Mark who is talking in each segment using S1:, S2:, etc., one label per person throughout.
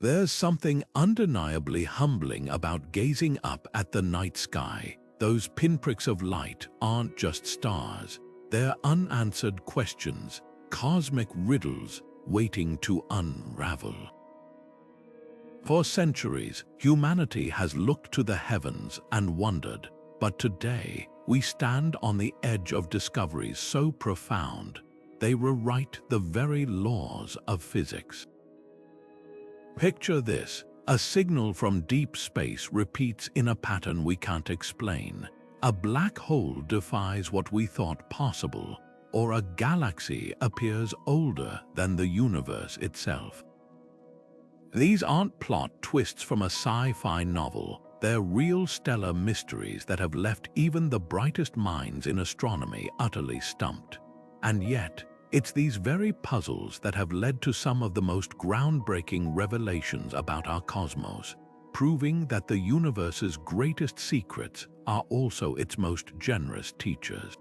S1: There's something undeniably humbling about gazing up at the night sky. Those pinpricks of light aren't just stars. They're unanswered questions, cosmic riddles waiting to unravel. For centuries, humanity has looked to the heavens and wondered, but today we stand on the edge of discoveries so profound they rewrite the very laws of physics. Picture this: a signal from deep space repeats in a pattern we can't explain. A black hole defies what we thought possible, or a galaxy appears older than the universe itself. These aren't plot twists from a sci-fi novel. They're real stellar mysteries that have left even the brightest minds in astronomy utterly stumped. And yet, it's these very puzzles that have led to some of the most groundbreaking revelations about our cosmos, proving that the universe's greatest secrets are also its most generous teachers.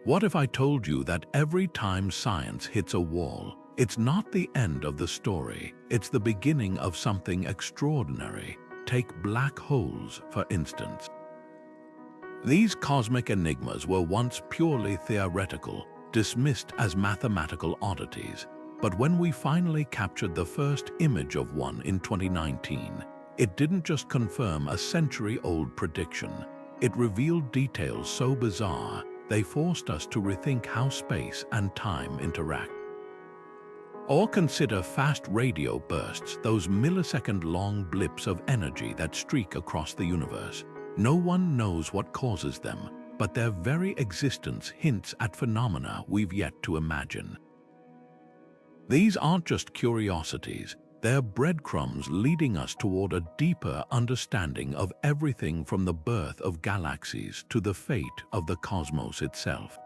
S1: What if I told you that every time science hits a wall, it's not the end of the story, it's the beginning of something extraordinary? Take black holes, for instance. These cosmic enigmas were once purely theoretical, dismissed as mathematical oddities. But when we finally captured the first image of one in 2019, it didn't just confirm a century-old prediction. It revealed details so bizarre, they forced us to rethink how space and time interact. Or consider fast radio bursts, those millisecond-long blips of energy that streak across the universe. No one knows what causes them, but their very existence hints at phenomena we've yet to imagine. These aren't just curiosities, they're breadcrumbs leading us toward a deeper understanding of everything from the birth of galaxies to the fate of the cosmos itself.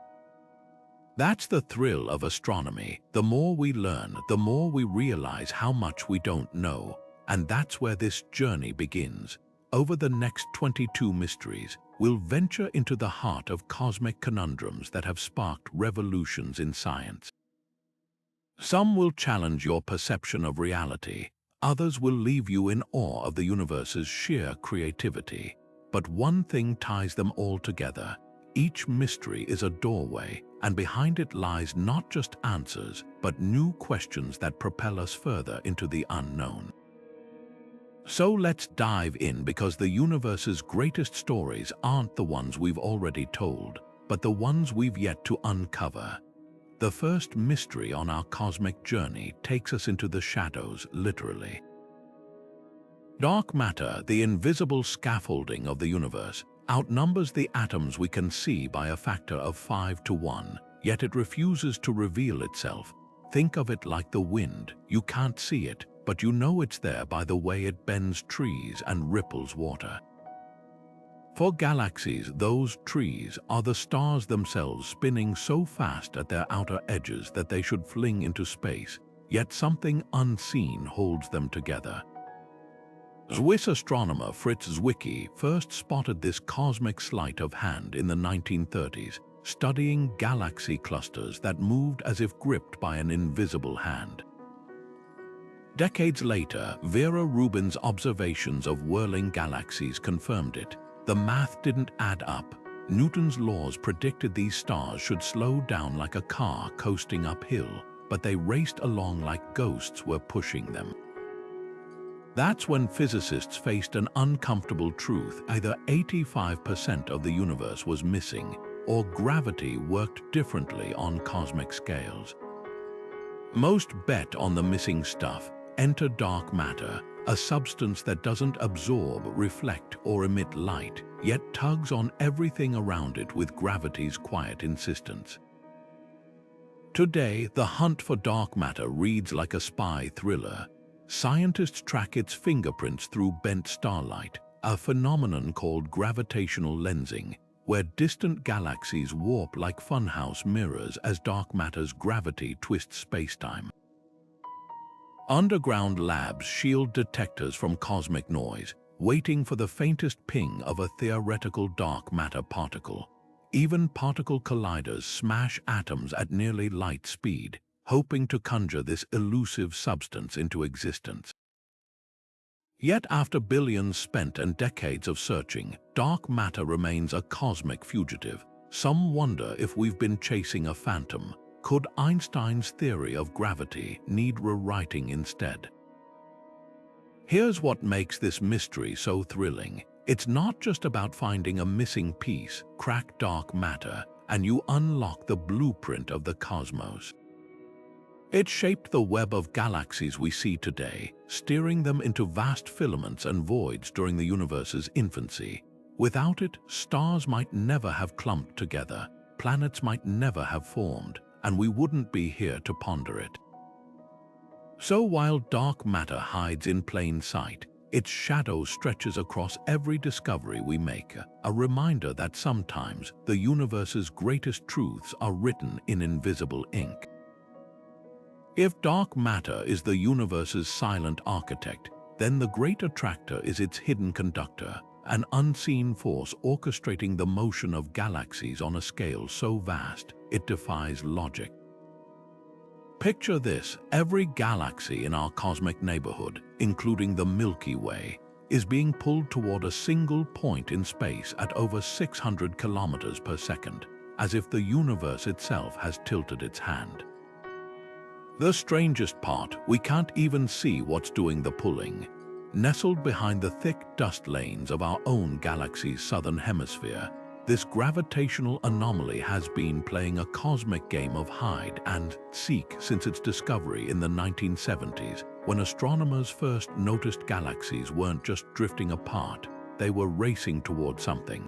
S1: That's the thrill of astronomy. The more we learn, the more we realize how much we don't know. And that's where this journey begins. Over the next 22 mysteries, we'll venture into the heart of cosmic conundrums that have sparked revolutions in science. Some will challenge your perception of reality. Others will leave you in awe of the universe's sheer creativity. But one thing ties them all together. Each mystery is a doorway, and behind it lies not just answers, but new questions that propel us further into the unknown. So let's dive in, because the universe's greatest stories aren't the ones we've already told, but the ones we've yet to uncover. The first mystery on our cosmic journey takes us into the shadows, literally. Dark matter, the invisible scaffolding of the universe, outnumbers the atoms we can see by a factor of 5 to 1, yet it refuses to reveal itself. Think of it like the wind. You can't see it, but you know it's there by the way it bends trees and ripples water. For galaxies, those trees are the stars themselves, spinning so fast at their outer edges that they should fling into space, yet something unseen holds them together. Swiss astronomer Fritz Zwicky first spotted this cosmic sleight of hand in the 1930s, studying galaxy clusters that moved as if gripped by an invisible hand. Decades later, Vera Rubin's observations of whirling galaxies confirmed it. The math didn't add up. Newton's laws predicted these stars should slow down like a car coasting uphill, but they raced along like ghosts were pushing them. That's when physicists faced an uncomfortable truth: either 85% of the universe was missing, or gravity worked differently on cosmic scales. Most bet on the missing stuff. Enter dark matter, a substance that doesn't absorb, reflect, or emit light, yet tugs on everything around it with gravity's quiet insistence. Today, the hunt for dark matter reads like a spy thriller. Scientists track its fingerprints through bent starlight, a phenomenon called gravitational lensing, where distant galaxies warp like funhouse mirrors as dark matter's gravity twists spacetime. Underground labs shield detectors from cosmic noise, waiting for the faintest ping of a theoretical dark matter particle. Even particle colliders smash atoms at nearly light speed, hoping to conjure this elusive substance into existence. Yet after billions spent and decades of searching, dark matter remains a cosmic fugitive. Some wonder if we've been chasing a phantom. Could Einstein's theory of gravity need rewriting instead? Here's what makes this mystery so thrilling. It's not just about finding a missing piece, crack dark matter, and you unlock the blueprint of the cosmos. It shaped the web of galaxies we see today, steering them into vast filaments and voids during the universe's infancy. Without it, stars might never have clumped together, planets might never have formed, and we wouldn't be here to ponder it. So while dark matter hides in plain sight, its shadow stretches across every discovery we make, a reminder that sometimes the universe's greatest truths are written in invisible ink. If dark matter is the universe's silent architect, then the Great Attractor is its hidden conductor, an unseen force orchestrating the motion of galaxies on a scale so vast it defies logic. Picture this: every galaxy in our cosmic neighborhood, including the Milky Way, is being pulled toward a single point in space at over 600 kilometers per second, as if the universe itself has tilted its hand. The strangest part, we can't even see what's doing the pulling. Nestled behind the thick dust lanes of our own galaxy's southern hemisphere, this gravitational anomaly has been playing a cosmic game of hide and seek since its discovery in the 1970s, when astronomers first noticed galaxies weren't just drifting apart, they were racing toward something.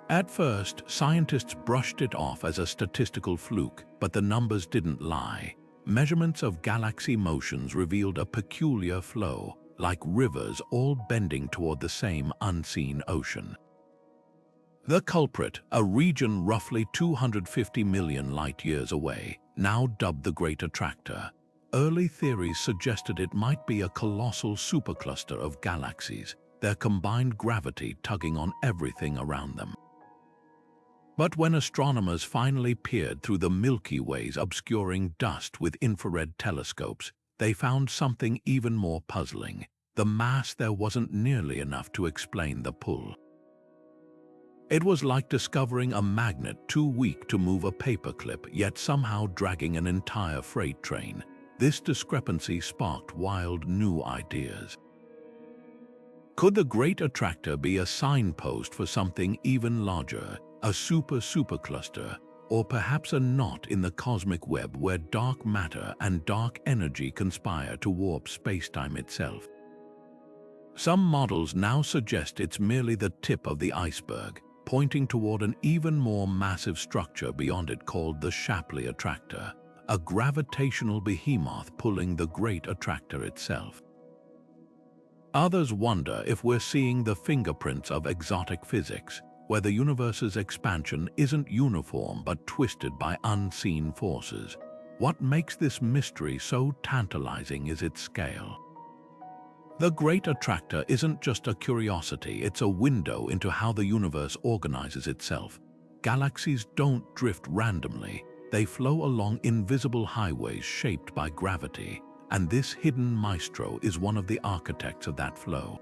S1: At first, scientists brushed it off as a statistical fluke, but the numbers didn't lie. Measurements of galaxy motions revealed a peculiar flow, like rivers all bending toward the same unseen ocean. The culprit, a region roughly 250 million light-years away, now dubbed the Great Attractor. Early theories suggested it might be a colossal supercluster of galaxies, their combined gravity tugging on everything around them. But when astronomers finally peered through the Milky Way's obscuring dust with infrared telescopes, they found something even more puzzling. The mass there wasn't nearly enough to explain the pull. It was like discovering a magnet too weak to move a paperclip, yet somehow dragging an entire freight train. This discrepancy sparked wild new ideas. Could the Great Attractor be a signpost for something even larger, a supercluster, or perhaps a knot in the cosmic web where dark matter and dark energy conspire to warp spacetime itself? Some models now suggest it's merely the tip of the iceberg, pointing toward an even more massive structure beyond it called the Shapley Attractor, a gravitational behemoth pulling the Great Attractor itself. Others wonder if we're seeing the fingerprints of exotic physics, where the universe's expansion isn't uniform but twisted by unseen forces. What makes this mystery so tantalizing is its scale. The Great Attractor isn't just a curiosity, it's a window into how the universe organizes itself. Galaxies don't drift randomly, they flow along invisible highways shaped by gravity, and this hidden maestro is one of the architects of that flow.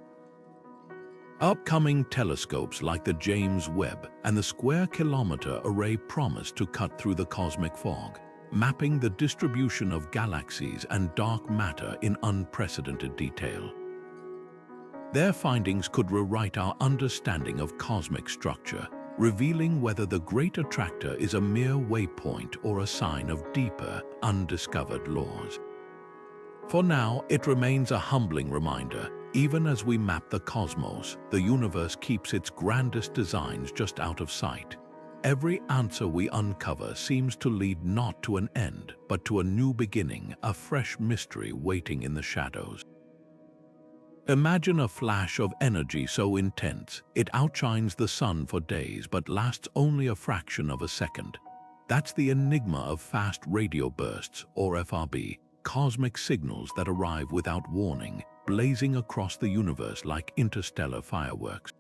S1: Upcoming telescopes like the James Webb and the Square Kilometre Array promise to cut through the cosmic fog, mapping the distribution of galaxies and dark matter in unprecedented detail. Their findings could rewrite our understanding of cosmic structure, revealing whether the Great Attractor is a mere waypoint or a sign of deeper, undiscovered laws. For now, it remains a humbling reminder. Even as we map the cosmos, the universe keeps its grandest designs just out of sight. Every answer we uncover seems to lead not to an end, but to a new beginning, a fresh mystery waiting in the shadows. Imagine a flash of energy so intense, it outshines the sun for days but lasts only a fraction of a second. That's the enigma of fast radio bursts, or FRB, cosmic signals that arrive without warning, blazing across the universe like interstellar fireworks.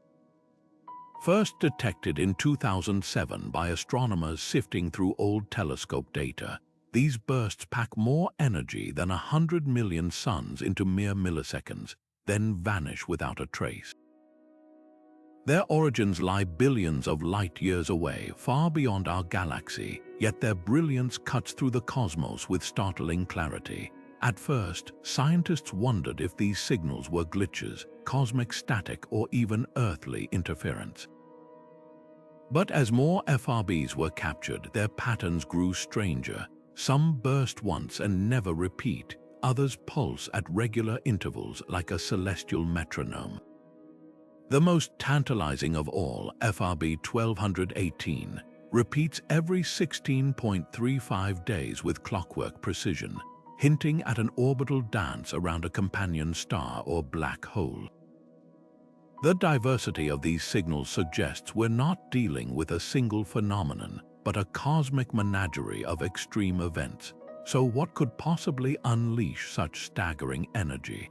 S1: First detected in 2007 by astronomers sifting through old telescope data, these bursts pack more energy than 100 million suns into mere milliseconds. then vanish without a trace. Their origins lie billions of light-years away, far beyond our galaxy, yet their brilliance cuts through the cosmos with startling clarity. At first, scientists wondered if these signals were glitches, cosmic static, or even earthly interference. But as more FRBs were captured, their patterns grew stranger. Some burst once and never repeat, others pulse at regular intervals like a celestial metronome. The most tantalizing of all, FRB 1218, repeats every 16.35 days with clockwork precision, hinting at an orbital dance around a companion star or black hole. The diversity of these signals suggests we're not dealing with a single phenomenon, but a cosmic menagerie of extreme events. So what could possibly unleash such staggering energy?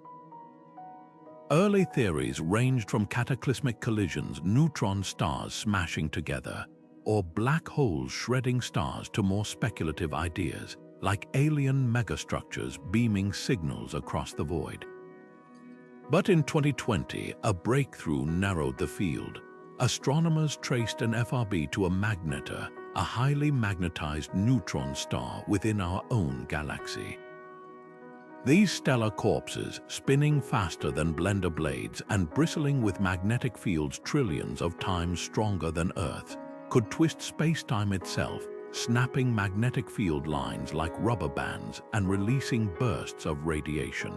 S1: Early theories ranged from cataclysmic collisions, neutron stars smashing together, or black holes shredding stars, to more speculative ideas, like alien megastructures beaming signals across the void. But in 2020, a breakthrough narrowed the field. Astronomers traced an FRB to a magnetar, a highly magnetized neutron star within our own galaxy. These stellar corpses, spinning faster than blender blades and bristling with magnetic fields trillions of times stronger than Earth, could twist space-time itself, snapping magnetic field lines like rubber bands and releasing bursts of radiation.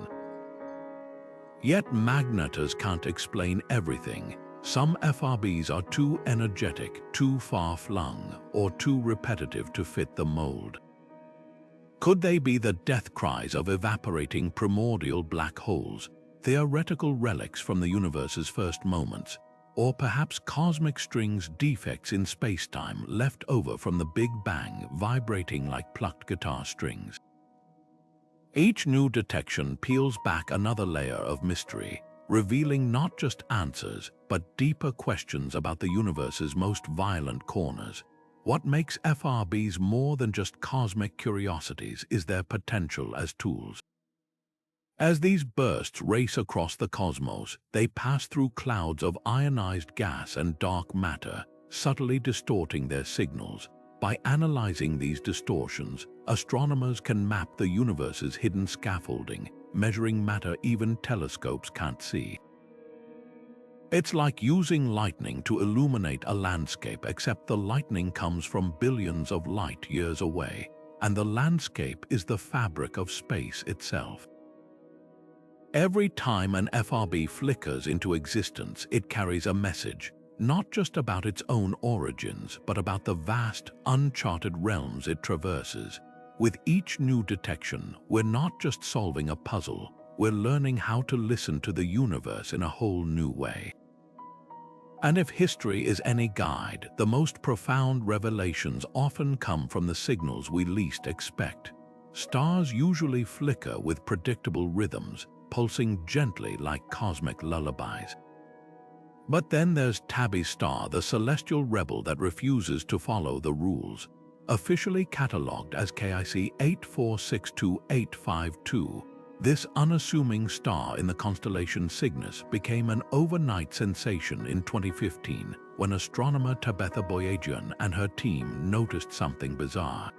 S1: Yet magnetars can't explain everything. Some FRBs are too energetic, too far-flung, or too repetitive to fit the mold. Could they be the death cries of evaporating primordial black holes, theoretical relics from the universe's first moments, or perhaps cosmic strings, defects in space-time left over from the Big Bang, vibrating like plucked guitar strings? Each new detection peels back another layer of mystery, revealing not just answers, but deeper questions about the universe's most violent corners. What makes FRBs more than just cosmic curiosities is their potential as tools. As these bursts race across the cosmos, they pass through clouds of ionized gas and dark matter, subtly distorting their signals. By analyzing these distortions, astronomers can map the universe's hidden scaffolding, measuring matter even telescopes can't see. It's like using lightning to illuminate a landscape, except the lightning comes from billions of light-years away, and the landscape is the fabric of space itself. Every time an FRB flickers into existence, it carries a message, not just about its own origins, but about the vast, uncharted realms it traverses. With each new detection, we're not just solving a puzzle, we're learning how to listen to the universe in a whole new way. And if history is any guide, the most profound revelations often come from the signals we least expect. Stars usually flicker with predictable rhythms, pulsing gently like cosmic lullabies. But then there's Tabby Star, the celestial rebel that refuses to follow the rules. Officially catalogued as KIC 8462852, this unassuming star in the constellation Cygnus became an overnight sensation in 2015 when astronomer Tabitha Boyajian and her team noticed something bizarre.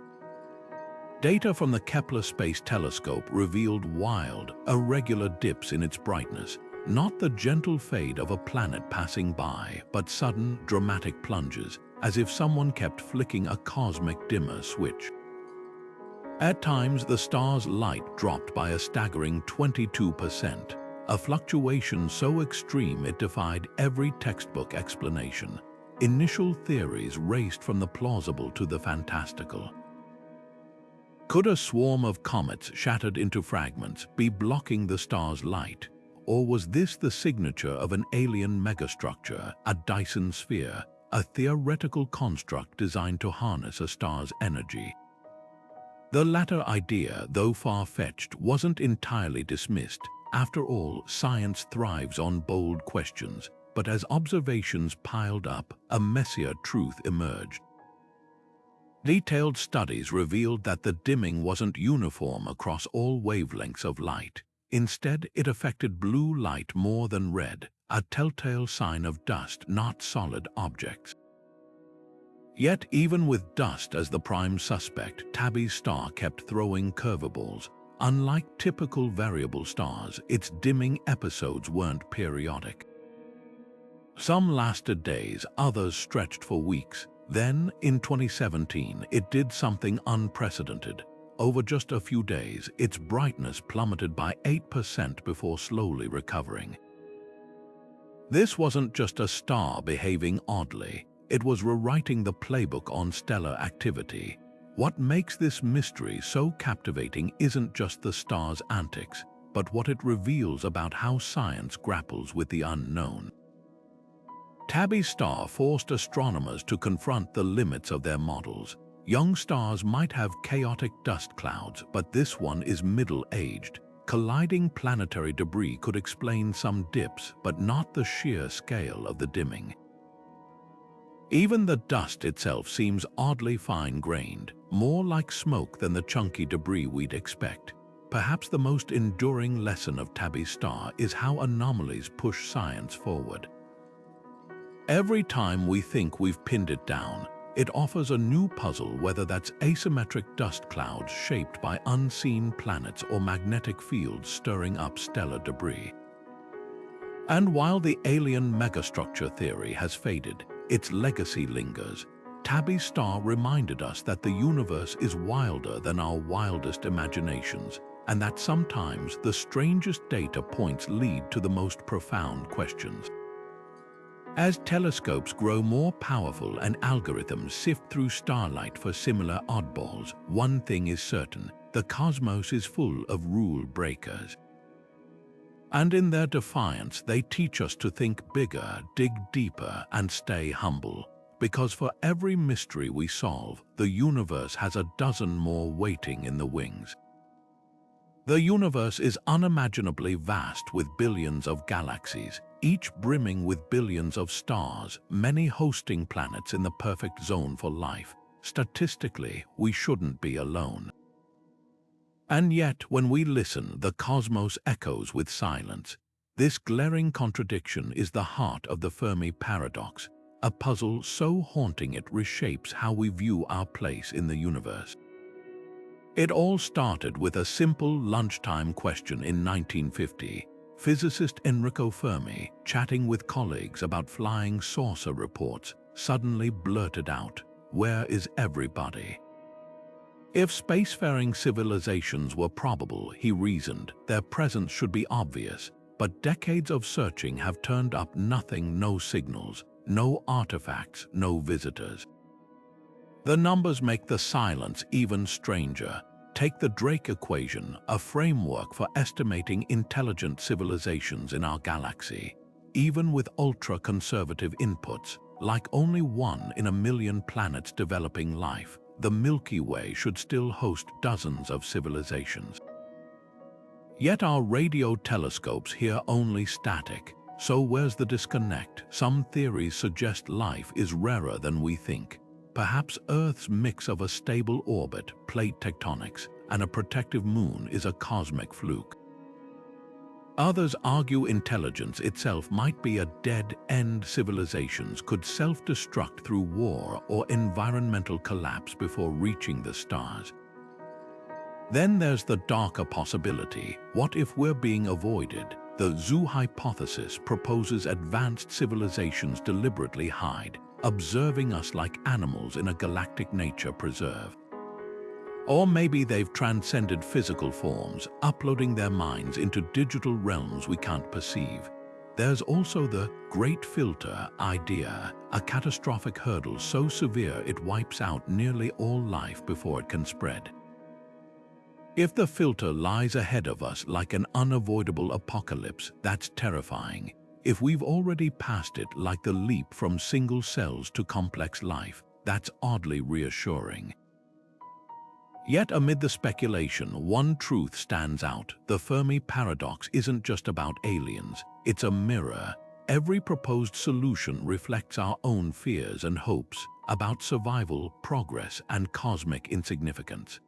S1: Data from the Kepler Space Telescope revealed wild, irregular dips in its brightness, not the gentle fade of a planet passing by, but sudden, dramatic plunges, as if someone kept flicking a cosmic dimmer switch. At times, the star's light dropped by a staggering 22%, a fluctuation so extreme it defied every textbook explanation. Initial theories raced from the plausible to the fantastical. Could a swarm of comets shattered into fragments be blocking the star's light? Or was this the signature of an alien megastructure, a Dyson sphere, a theoretical construct designed to harness a star's energy? The latter idea, though far-fetched, wasn't entirely dismissed. After all, science thrives on bold questions, but as observations piled up, a messier truth emerged. Detailed studies revealed that the dimming wasn't uniform across all wavelengths of light. Instead, it affected blue light more than red, a telltale sign of dust, not solid objects. Yet, even with dust as the prime suspect, Tabby Star kept throwing curveballs. Unlike typical variable stars, its dimming episodes weren't periodic. Some lasted days, others stretched for weeks. Then, in 2017, it did something unprecedented. Over just a few days, its brightness plummeted by 8% before slowly recovering. This wasn't just a star behaving oddly. It was rewriting the playbook on stellar activity. What makes this mystery so captivating isn't just the star's antics, but what it reveals about how science grapples with the unknown. Tabby Star forced astronomers to confront the limits of their models. Young stars might have chaotic dust clouds, but this one is middle-aged. Colliding planetary debris could explain some dips, but not the sheer scale of the dimming. Even the dust itself seems oddly fine-grained, more like smoke than the chunky debris we'd expect. Perhaps the most enduring lesson of Tabby Star is how anomalies push science forward. Every time we think we've pinned it down, it offers a new puzzle, whether that's asymmetric dust clouds shaped by unseen planets or magnetic fields stirring up stellar debris. And while the alien megastructure theory has faded, its legacy lingers. Tabby Star reminded us that the universe is wilder than our wildest imaginations, and that sometimes the strangest data points lead to the most profound questions. As telescopes grow more powerful and algorithms sift through starlight for similar oddballs, one thing is certain: the cosmos is full of rule breakers. And in their defiance, they teach us to think bigger, dig deeper, and stay humble. Because for every mystery we solve, the universe has a dozen more waiting in the wings. The universe is unimaginably vast, with billions of galaxies, each brimming with billions of stars, many hosting planets in the perfect zone for life. Statistically, we shouldn't be alone. And yet, when we listen, the cosmos echoes with silence. This glaring contradiction is the heart of the Fermi Paradox, a puzzle so haunting it reshapes how we view our place in the universe. It all started with a simple lunchtime question in 1950. Physicist Enrico Fermi, chatting with colleagues about flying saucer reports, suddenly blurted out, "Where is everybody?" If spacefaring civilizations were probable, he reasoned, their presence should be obvious, but decades of searching have turned up nothing: no signals, no artifacts, no visitors. The numbers make the silence even stranger. Take the Drake equation, a framework for estimating intelligent civilizations in our galaxy. Even with ultra-conservative inputs, like only 1 in a million planets developing life, the Milky Way should still host dozens of civilizations. Yet our radio telescopes hear only static. So where's the disconnect? Some theories suggest life is rarer than we think. Perhaps Earth's mix of a stable orbit, plate tectonics, and a protective moon is a cosmic fluke. Others argue intelligence itself might be a dead-end. Civilizations could self-destruct through war or environmental collapse before reaching the stars. Then there's the darker possibility. What if we're being avoided? The Zoo hypothesis proposes advanced civilizations deliberately hide, observing us like animals in a galactic nature preserve. Or maybe they've transcended physical forms, uploading their minds into digital realms we can't perceive. There's also the Great Filter idea, a catastrophic hurdle so severe it wipes out nearly all life before it can spread. If the filter lies ahead of us like an unavoidable apocalypse, that's terrifying. If we've already passed it, like the leap from single cells to complex life, that's oddly reassuring. Yet amid the speculation, one truth stands out. The Fermi Paradox isn't just about aliens, it's a mirror. Every proposed solution reflects our own fears and hopes about survival, progress, and cosmic insignificance.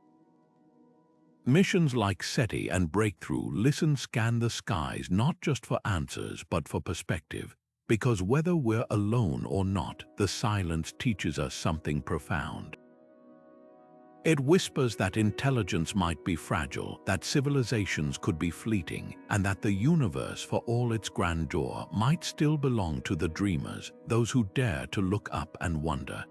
S1: Missions like SETI and Breakthrough scan the skies not just for answers but for perspective, because whether we're alone or not, the silence teaches us something profound. It whispers that intelligence might be fragile, that civilizations could be fleeting, and that the universe, for all its grandeur, might still belong to the dreamers, those who dare to look up and wonder.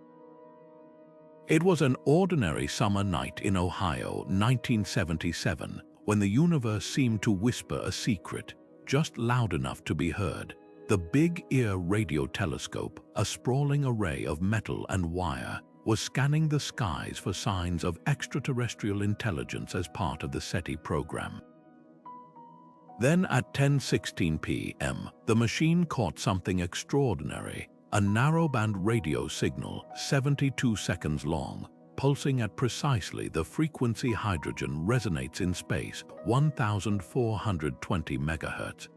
S1: It was an ordinary summer night in Ohio, 1977, when the universe seemed to whisper a secret, just loud enough to be heard. The Big Ear radio telescope, a sprawling array of metal and wire, was scanning the skies for signs of extraterrestrial intelligence as part of the SETI program. Then at 10:16 p.m., the machine caught something extraordinary, a narrowband radio signal, 72 seconds long, pulsing at precisely the frequency hydrogen resonates in space, 1,420 megahertz.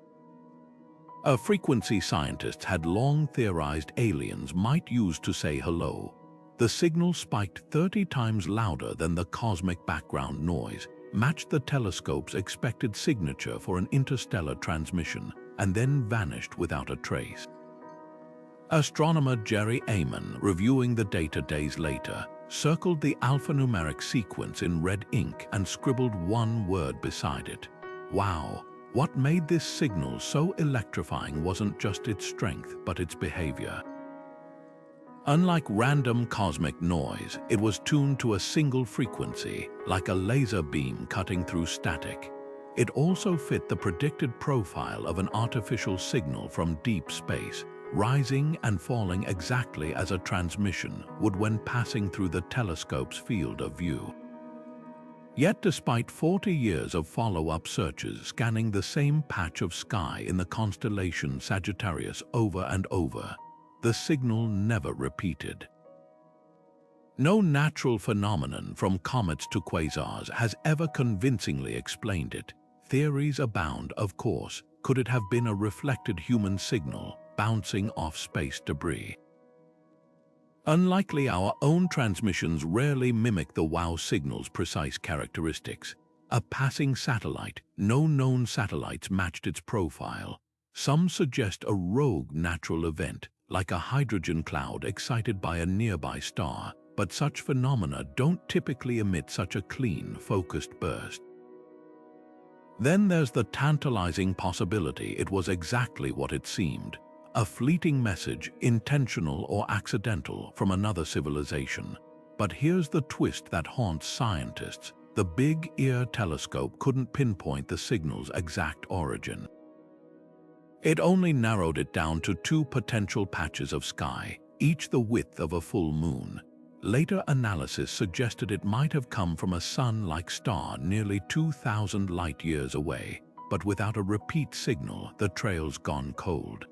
S1: A frequency scientists had long theorized aliens might use to say hello. The signal spiked 30 times louder than the cosmic background noise, matched the telescope's expected signature for an interstellar transmission, and then vanished without a trace. Astronomer Jerry Amon, reviewing the data days later, circled the alphanumeric sequence in red ink and scribbled one word beside it. Wow! What made this signal so electrifying wasn't just its strength, but its behavior. Unlike random cosmic noise, it was tuned to a single frequency, like a laser beam cutting through static. It also fit the predicted profile of an artificial signal from deep space, rising and falling exactly as a transmission would when passing through the telescope's field of view. Yet despite 40 years of follow-up searches scanning the same patch of sky in the constellation Sagittarius over and over, the signal never repeated. No natural phenomenon from comets to quasars has ever convincingly explained it. Theories abound, of course. Could it have been a reflected human signal bouncing off space debris? Unlikely. Our own transmissions rarely mimic the WOW signal's precise characteristics. A passing satellite, no known satellites matched its profile. Some suggest a rogue natural event, like a hydrogen cloud excited by a nearby star, but such phenomena don't typically emit such a clean, focused burst. Then there's the tantalizing possibility it was exactly what it seemed, a fleeting message, intentional or accidental, from another civilization. But here's the twist that haunts scientists. The Big Ear telescope couldn't pinpoint the signal's exact origin. It only narrowed it down to 2 potential patches of sky, each the width of a full moon. Later analysis suggested it might have come from a sun-like star nearly 2,000 light-years away, but without a repeat signal, the trail's gone cold.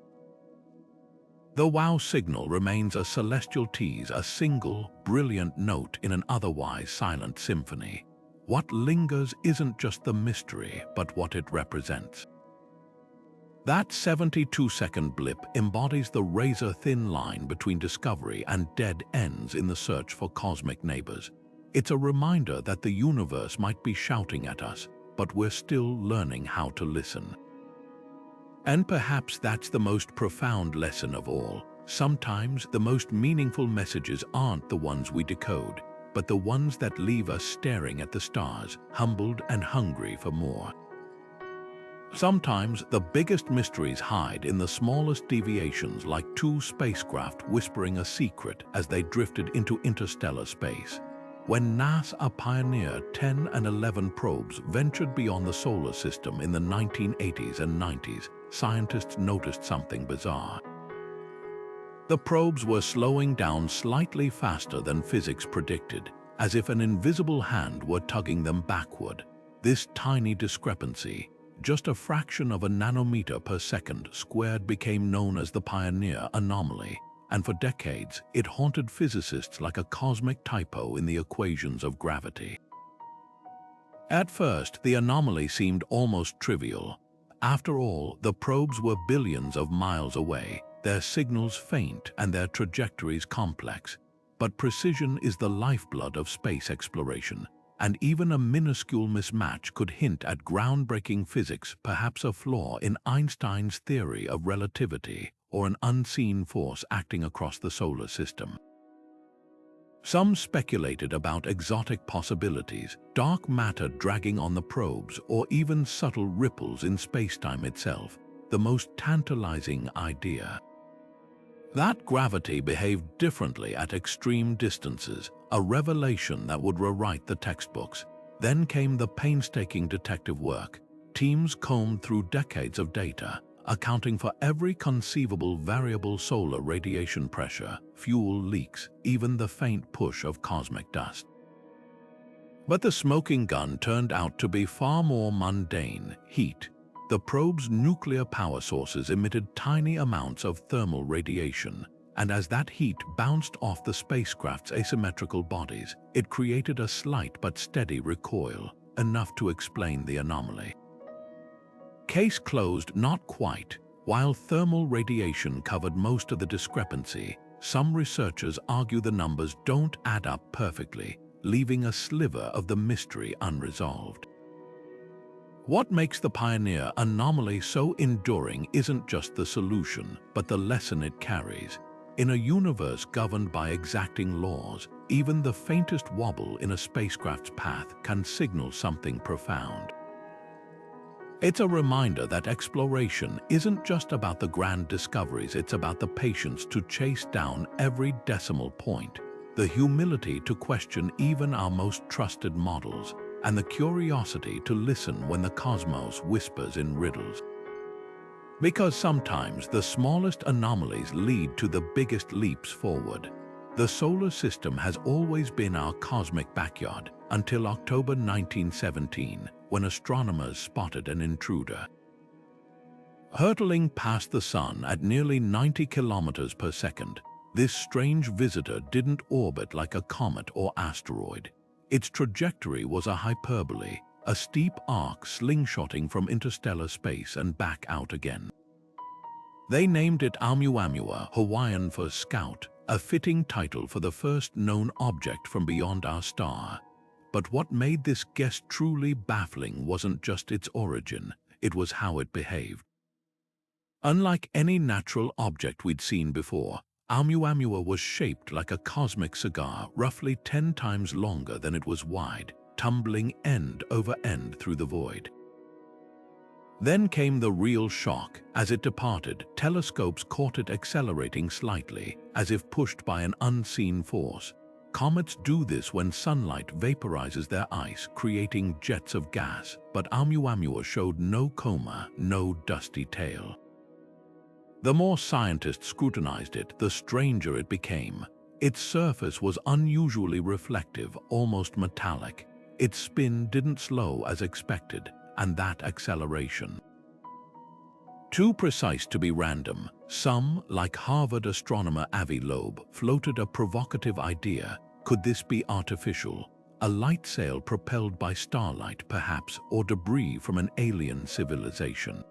S1: The WOW signal remains a celestial tease, a single, brilliant note in an otherwise silent symphony. What lingers isn't just the mystery, but what it represents. That 72-second blip embodies the razor-thin line between discovery and dead ends in the search for cosmic neighbors. It's a reminder that the universe might be shouting at us, but we're still learning how to listen. And perhaps that's the most profound lesson of all. Sometimes the most meaningful messages aren't the ones we decode, but the ones that leave us staring at the stars, humbled and hungry for more. Sometimes the biggest mysteries hide in the smallest deviations, like 2 spacecraft whispering a secret as they drifted into interstellar space. When NASA Pioneer 10 and 11 probes ventured beyond the solar system in the 1980s and 90s, scientists noticed something bizarre. The probes were slowing down slightly faster than physics predicted, as if an invisible hand were tugging them backward. This tiny discrepancy, just a fraction of a nanometer per second squared, became known as the Pioneer Anomaly, and for decades it haunted physicists like a cosmic typo in the equations of gravity. At first, the anomaly seemed almost trivial. After all, the probes were billions of miles away, their signals faint and their trajectories complex. But precision is the lifeblood of space exploration. and even a minuscule mismatch could hint at groundbreaking physics, perhaps a flaw in Einstein's theory of relativity or an unseen force acting across the solar system. Some speculated about exotic possibilities, dark matter dragging on the probes, or even subtle ripples in spacetime itself, the most tantalizing idea. That gravity behaved differently at extreme distances, a revelation that would rewrite the textbooks. Then came the painstaking detective work. Teams combed through decades of data, accounting for every conceivable variable: solar radiation pressure, fuel leaks, even the faint push of cosmic dust. But the smoking gun turned out to be far more mundane: heat. The probe's nuclear power sources emitted tiny amounts of thermal radiation, and as that heat bounced off the spacecraft's asymmetrical bodies, it created a slight but steady recoil, enough to explain the anomaly. Case closed, not quite. While thermal radiation covered most of the discrepancy, some researchers argue the numbers don't add up perfectly, leaving a sliver of the mystery unresolved. What makes the Pioneer Anomaly so enduring isn't just the solution, but the lesson it carries. In a universe governed by exacting laws, even the faintest wobble in a spacecraft's path can signal something profound. It's a reminder that exploration isn't just about the grand discoveries, it's about the patience to chase down every decimal point, the humility to question even our most trusted models, and the curiosity to listen when the cosmos whispers in riddles. Because sometimes the smallest anomalies lead to the biggest leaps forward. The solar system has always been our cosmic backyard, until October 1917, when astronomers spotted an intruder. Hurtling past the Sun at nearly 90 kilometers per second, this strange visitor didn't orbit like a comet or asteroid. Its trajectory was a hyperbole, a steep arc slingshotting from interstellar space and back out again. They named it Oumuamua, Hawaiian for scout, a fitting title for the first known object from beyond our star. But what made this guess truly baffling wasn't just its origin, it was how it behaved. Unlike any natural object we'd seen before, Oumuamua was shaped like a cosmic cigar, roughly 10 times longer than it was wide, tumbling end over end through the void. Then came the real shock. As it departed, telescopes caught it accelerating slightly, as if pushed by an unseen force. Comets do this when sunlight vaporizes their ice, creating jets of gas, but Oumuamua showed no coma, no dusty tail. The more scientists scrutinized it, the stranger it became. Its surface was unusually reflective, almost metallic. Its spin didn't slow as expected, and that acceleration. Too precise to be random, some, like Harvard astronomer Avi Loeb, floated a provocative idea. Could this be artificial? A light sail propelled by starlight, perhaps, or debris from an alien civilization?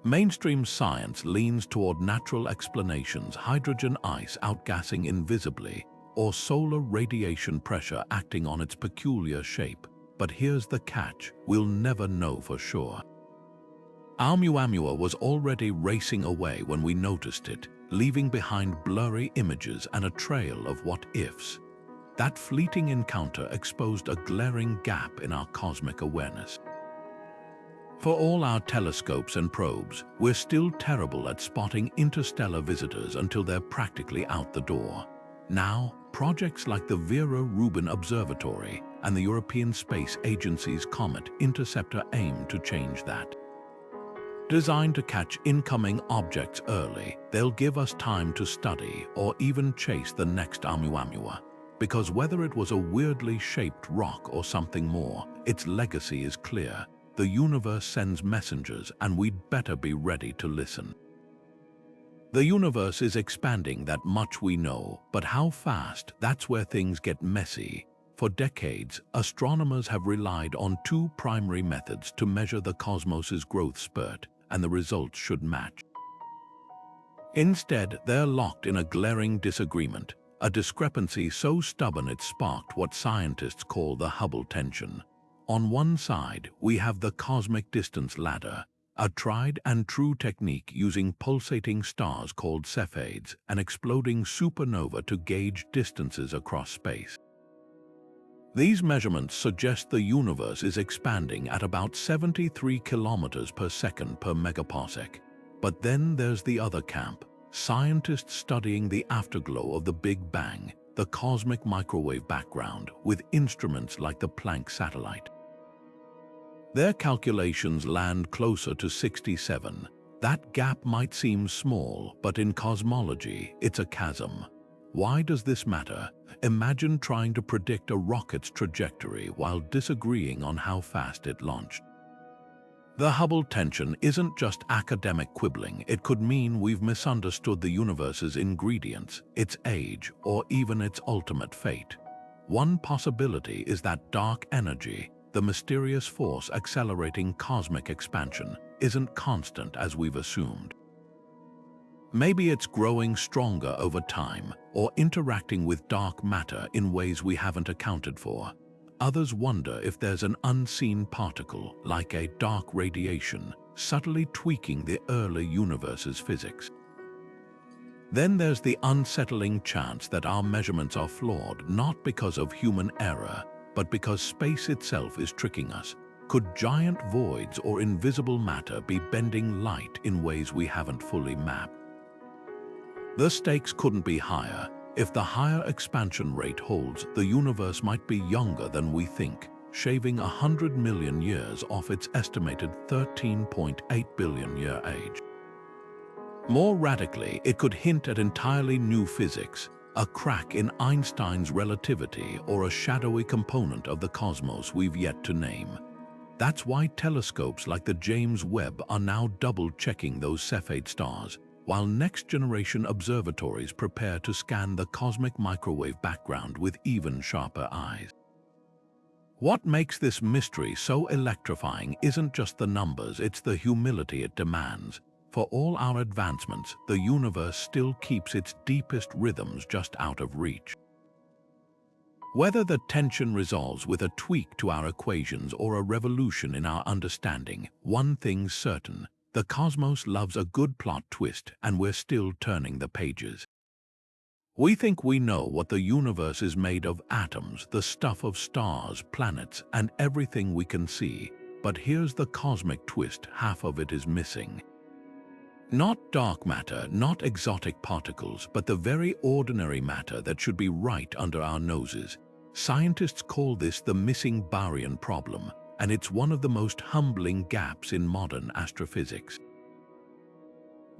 S1: Mainstream science leans toward natural explanations: hydrogen ice outgassing invisibly, or solar radiation pressure acting on its peculiar shape. But here's the catch: we'll never know for sure. Oumuamua was already racing away when we noticed it, leaving behind blurry images and a trail of what-ifs. That fleeting encounter exposed a glaring gap in our cosmic awareness. For all our telescopes and probes, we're still terrible at spotting interstellar visitors until they're practically out the door. Now, projects like the Vera Rubin Observatory and the European Space Agency's Comet Interceptor aim to change that. Designed to catch incoming objects early, they'll give us time to study or even chase the next Oumuamua. Because whether it was a weirdly shaped rock or something more, its legacy is clear. The universe sends messengers, and we'd better be ready to listen. The universe is expanding, that much we know, but how fast? That's where things get messy. For decades, astronomers have relied on two primary methods to measure the cosmos's growth spurt, and the results should match. Instead, they're locked in a glaring disagreement. a discrepancy so stubborn it sparked what scientists call the Hubble tension. On one side, we have the cosmic distance ladder, a tried and true technique using pulsating stars called cepheids and exploding supernova to gauge distances across space. These measurements suggest the universe is expanding at about 73 kilometers per second per megaparsec. But then there's the other camp, scientists studying the afterglow of the Big Bang, the cosmic microwave background, with instruments like the Planck satellite. Their calculations land closer to 67. That gap might seem small, but in cosmology, it's a chasm. Why does this matter? Imagine trying to predict a rocket's trajectory while disagreeing on how fast it launched. The Hubble tension isn't just academic quibbling. It could mean we've misunderstood the universe's ingredients, its age, or even its ultimate fate. One possibility is that dark energy, the mysterious force accelerating cosmic expansion, isn't constant as we've assumed. Maybe it's growing stronger over time or interacting with dark matter in ways we haven't accounted for. Others wonder if there's an unseen particle, like a dark radiation, subtly tweaking the early universe's physics. Then there's the unsettling chance that our measurements are flawed, not because of human error, but because space itself is tricking us. Could giant voids or invisible matter be bending light in ways we haven't fully mapped? The stakes couldn't be higher. If the higher expansion rate holds, the universe might be younger than we think, shaving 100 million years off its estimated 13.8 billion year age. More radically, it could hint at entirely new physics, a crack in Einstein's relativity or a shadowy component of the cosmos we've yet to name. That's why telescopes like the James Webb are now double-checking those Cepheid stars, while next-generation observatories prepare to scan the cosmic microwave background with even sharper eyes. What makes this mystery so electrifying isn't just the numbers, it's the humility it demands. For all our advancements, the universe still keeps its deepest rhythms just out of reach. Whether the tension resolves with a tweak to our equations or a revolution in our understanding, one thing's certain: the cosmos loves a good plot twist, and we're still turning the pages. We think we know what the universe is made of: atoms, the stuff of stars, planets, and everything we can see. But here's the cosmic twist: half of it is missing. Not dark matter, not exotic particles, but the very ordinary matter that should be right under our noses. Scientists call this the missing baryon problem, and it's one of the most humbling gaps in modern astrophysics.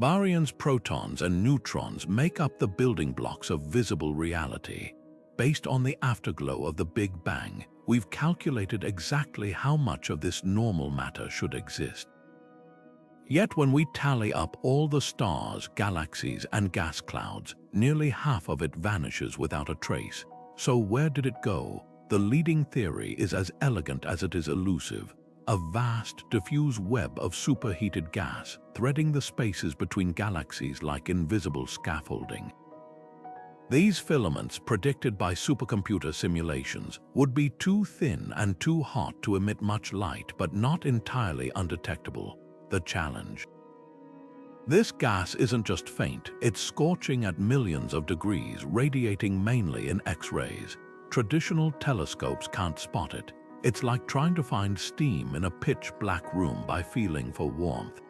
S1: Baryons, protons, and neutrons make up the building blocks of visible reality. Based on the afterglow of the Big Bang, we've calculated exactly how much of this normal matter should exist. Yet when we tally up all the stars, galaxies, and gas clouds, nearly half of it vanishes without a trace. So where did it go? The leading theory is as elegant as it is elusive: a vast, diffuse web of superheated gas, threading the spaces between galaxies like invisible scaffolding. These filaments, predicted by supercomputer simulations, would be too thin and too hot to emit much light, but not entirely undetectable. The challenge: this gas isn't just faint, it's scorching at millions of degrees, radiating mainly in X-rays. Traditional telescopes can't spot it. It's like trying to find steam in a pitch-black room by feeling for warmth.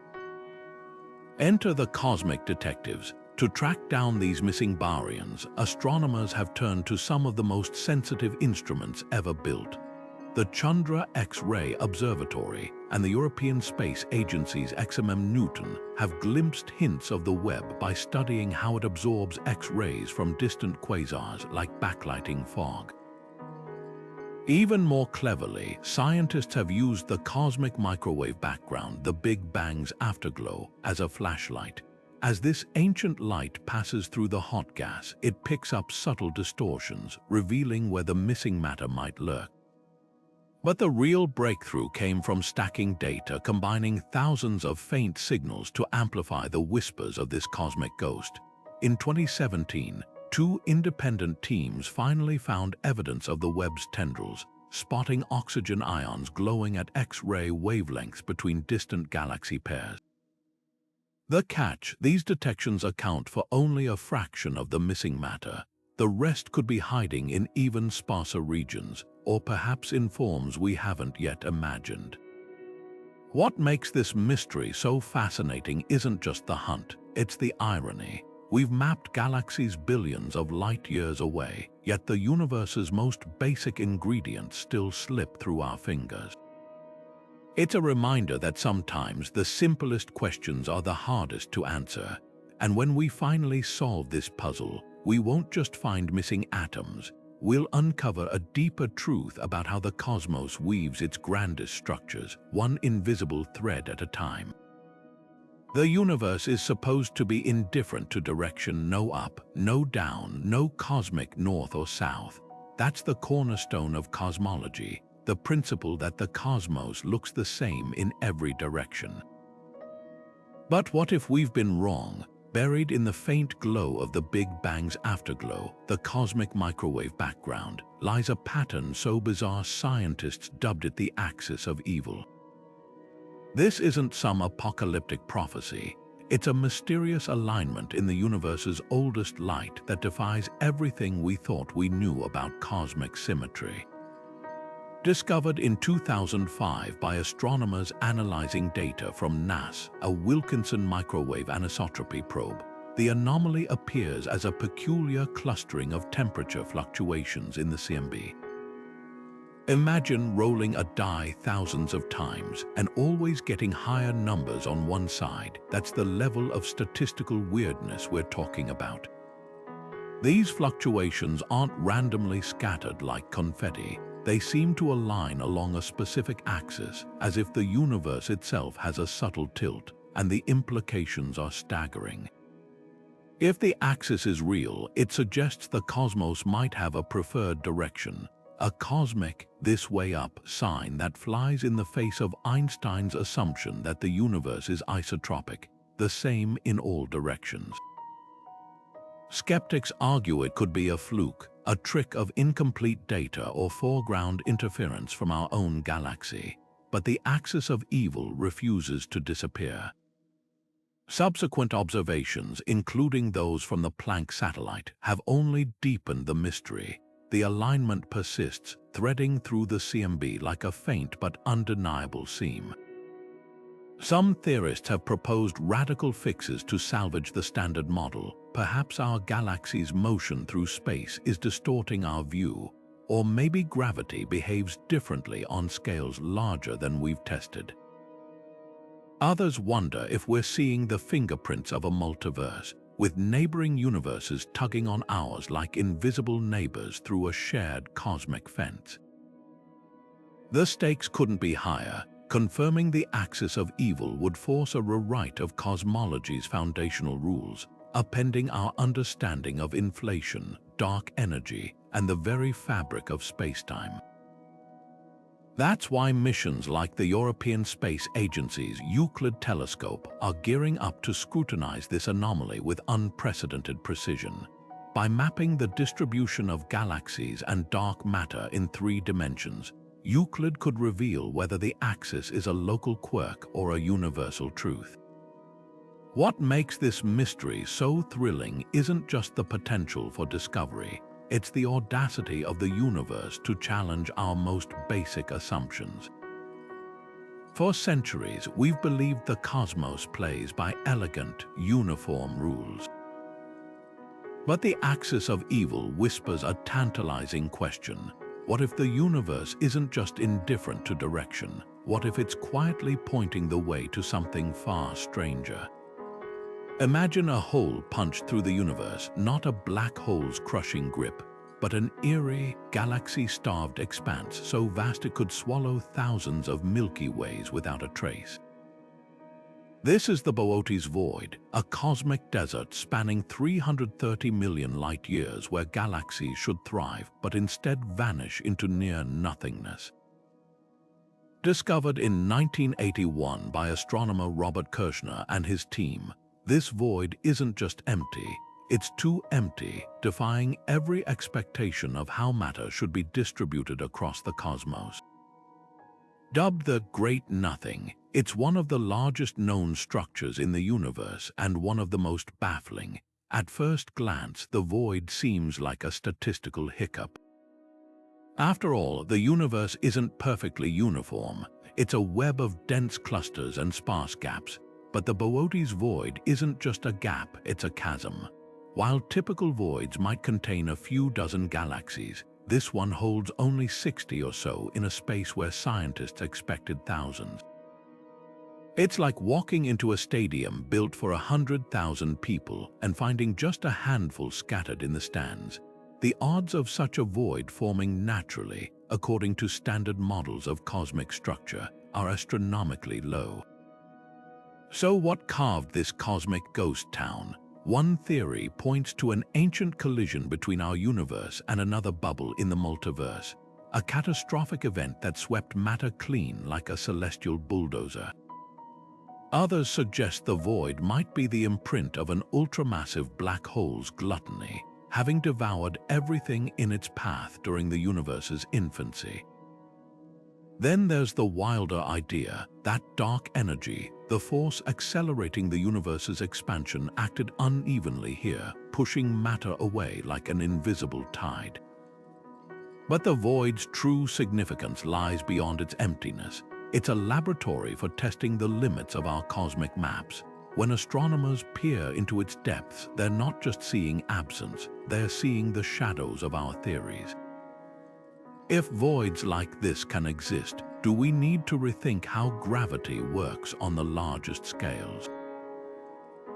S1: Enter the cosmic detectives. To track down these missing baryons, astronomers have turned to some of the most sensitive instruments ever built. The Chandra X-ray Observatory and the European Space Agency's XMM Newton have glimpsed hints of the web by studying how it absorbs X-rays from distant quasars like backlighting fog. Even more cleverly, scientists have used the cosmic microwave background, the Big Bang's afterglow, as a flashlight. As this ancient light passes through the hot gas, it picks up subtle distortions, revealing where the missing matter might lurk. But the real breakthrough came from stacking data, combining thousands of faint signals to amplify the whispers of this cosmic ghost. In 2017, two independent teams finally found evidence of the web's tendrils, spotting oxygen ions glowing at X-ray wavelengths between distant galaxy pairs. The catch: these detections account for only a fraction of the missing matter. The rest could be hiding in even sparser regions, or perhaps in forms we haven't yet imagined. What makes this mystery so fascinating isn't just the hunt, it's the irony. We've mapped galaxies billions of light years away, yet the universe's most basic ingredients still slip through our fingers. It's a reminder that sometimes the simplest questions are the hardest to answer, and when we finally solve this puzzle, we won't just find missing atoms, we'll uncover a deeper truth about how the cosmos weaves its grandest structures, one invisible thread at a time. The universe is supposed to be indifferent to direction: no up, no down, no cosmic north or south. That's the cornerstone of cosmology, the principle that the cosmos looks the same in every direction. But what if we've been wrong? Buried in the faint glow of the Big Bang's afterglow, the cosmic microwave background, lies a pattern so bizarre scientists dubbed it the axis of evil. This isn't some apocalyptic prophecy. It's a mysterious alignment in the universe's oldest light that defies everything we thought we knew about cosmic symmetry. Discovered in 2005 by astronomers analyzing data from NAS, a Wilkinson microwave anisotropy probe, the anomaly appears as a peculiar clustering of temperature fluctuations in the CMB. Imagine rolling a die thousands of times and always getting higher numbers on one side. That's the level of statistical weirdness we're talking about. These fluctuations aren't randomly scattered like confetti. They seem to align along a specific axis, as if the universe itself has a subtle tilt, and the implications are staggering. If the axis is real, it suggests the cosmos might have a preferred direction, a cosmic "this way up" sign that flies in the face of Einstein's assumption that the universe is isotropic, the same in all directions. Skeptics argue it could be a fluke, a trick of incomplete data or foreground interference from our own galaxy, but the axis of evil refuses to disappear. Subsequent observations, including those from the Planck satellite, have only deepened the mystery. The alignment persists, threading through the CMB like a faint but undeniable seam. Some theorists have proposed radical fixes to salvage the standard model. Perhaps our galaxy's motion through space is distorting our view, or maybe gravity behaves differently on scales larger than we've tested. Others wonder if we're seeing the fingerprints of a multiverse, with neighboring universes tugging on ours like invisible neighbors through a shared cosmic fence. The stakes couldn't be higher. Confirming the axis of evil would force a rewrite of cosmology's foundational rules, upending our understanding of inflation, dark energy, and the very fabric of spacetime. That's why missions like the European Space Agency's Euclid telescope are gearing up to scrutinize this anomaly with unprecedented precision. By mapping the distribution of galaxies and dark matter in 3 dimensions, Euclid could reveal whether the axis is a local quirk or a universal truth. What makes this mystery so thrilling isn't just the potential for discovery, it's the audacity of the universe to challenge our most basic assumptions. For centuries, we've believed the cosmos plays by elegant, uniform rules. But the axis of evil whispers a tantalizing question. What if the universe isn't just indifferent to direction? What if it's quietly pointing the way to something far stranger? Imagine a hole punched through the universe, not a black hole's crushing grip, but an eerie, galaxy-starved expanse so vast it could swallow thousands of Milky Ways without a trace. This is the Boötes Void, a cosmic desert spanning 330 million light-years where galaxies should thrive but instead vanish into near nothingness. Discovered in 1981 by astronomer Robert Kirshner and his team, this void isn't just empty, It's too empty, defying every expectation of how matter should be distributed across the cosmos. Dubbed the Great Nothing, it's one of the largest known structures in the universe and one of the most baffling. At first glance, the void seems like a statistical hiccup. After all, the universe isn't perfectly uniform. It's a web of dense clusters and sparse gaps. But the Boötes Void isn't just a gap, it's a chasm. While typical voids might contain a few dozen galaxies, this one holds only 60 or so in a space where scientists expected thousands. It's like walking into a stadium built for 100,000 people and finding just a handful scattered in the stands. The odds of such a void forming naturally, according to standard models of cosmic structure, are astronomically low. So what carved this cosmic ghost town? One theory points to an ancient collision between our universe and another bubble in the multiverse, a catastrophic event that swept matter clean like a celestial bulldozer. Others suggest the void might be the imprint of an ultramassive black hole's gluttony, having devoured everything in its path during the universe's infancy. Then there's the wilder idea that dark energy, the force accelerating the universe's expansion, acted unevenly here, pushing matter away like an invisible tide. But the void's true significance lies beyond its emptiness. It's a laboratory for testing the limits of our cosmic maps. When astronomers peer into its depths, they're not just seeing absence, they're seeing the shadows of our theories. If voids like this can exist, do we need to rethink how gravity works on the largest scales?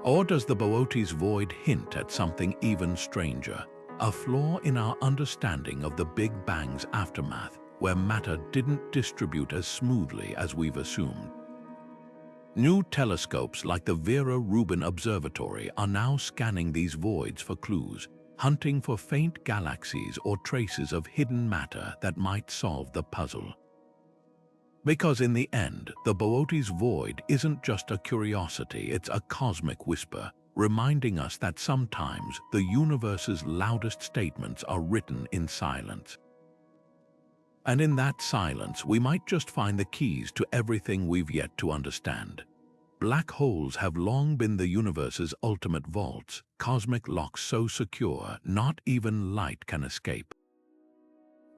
S1: Or does the Boötes Void hint at something even stranger, a flaw in our understanding of the Big Bang's aftermath, where matter didn't distribute as smoothly as we've assumed? New telescopes like the Vera Rubin Observatory are now scanning these voids for clues, hunting for faint galaxies or traces of hidden matter that might solve the puzzle. Because in the end, the Boötes Void isn't just a curiosity, it's a cosmic whisper, reminding us that sometimes the universe's loudest statements are written in silence. And in that silence, we might just find the keys to everything we've yet to understand. Black holes have long been the universe's ultimate vaults, cosmic locks so secure not even light can escape.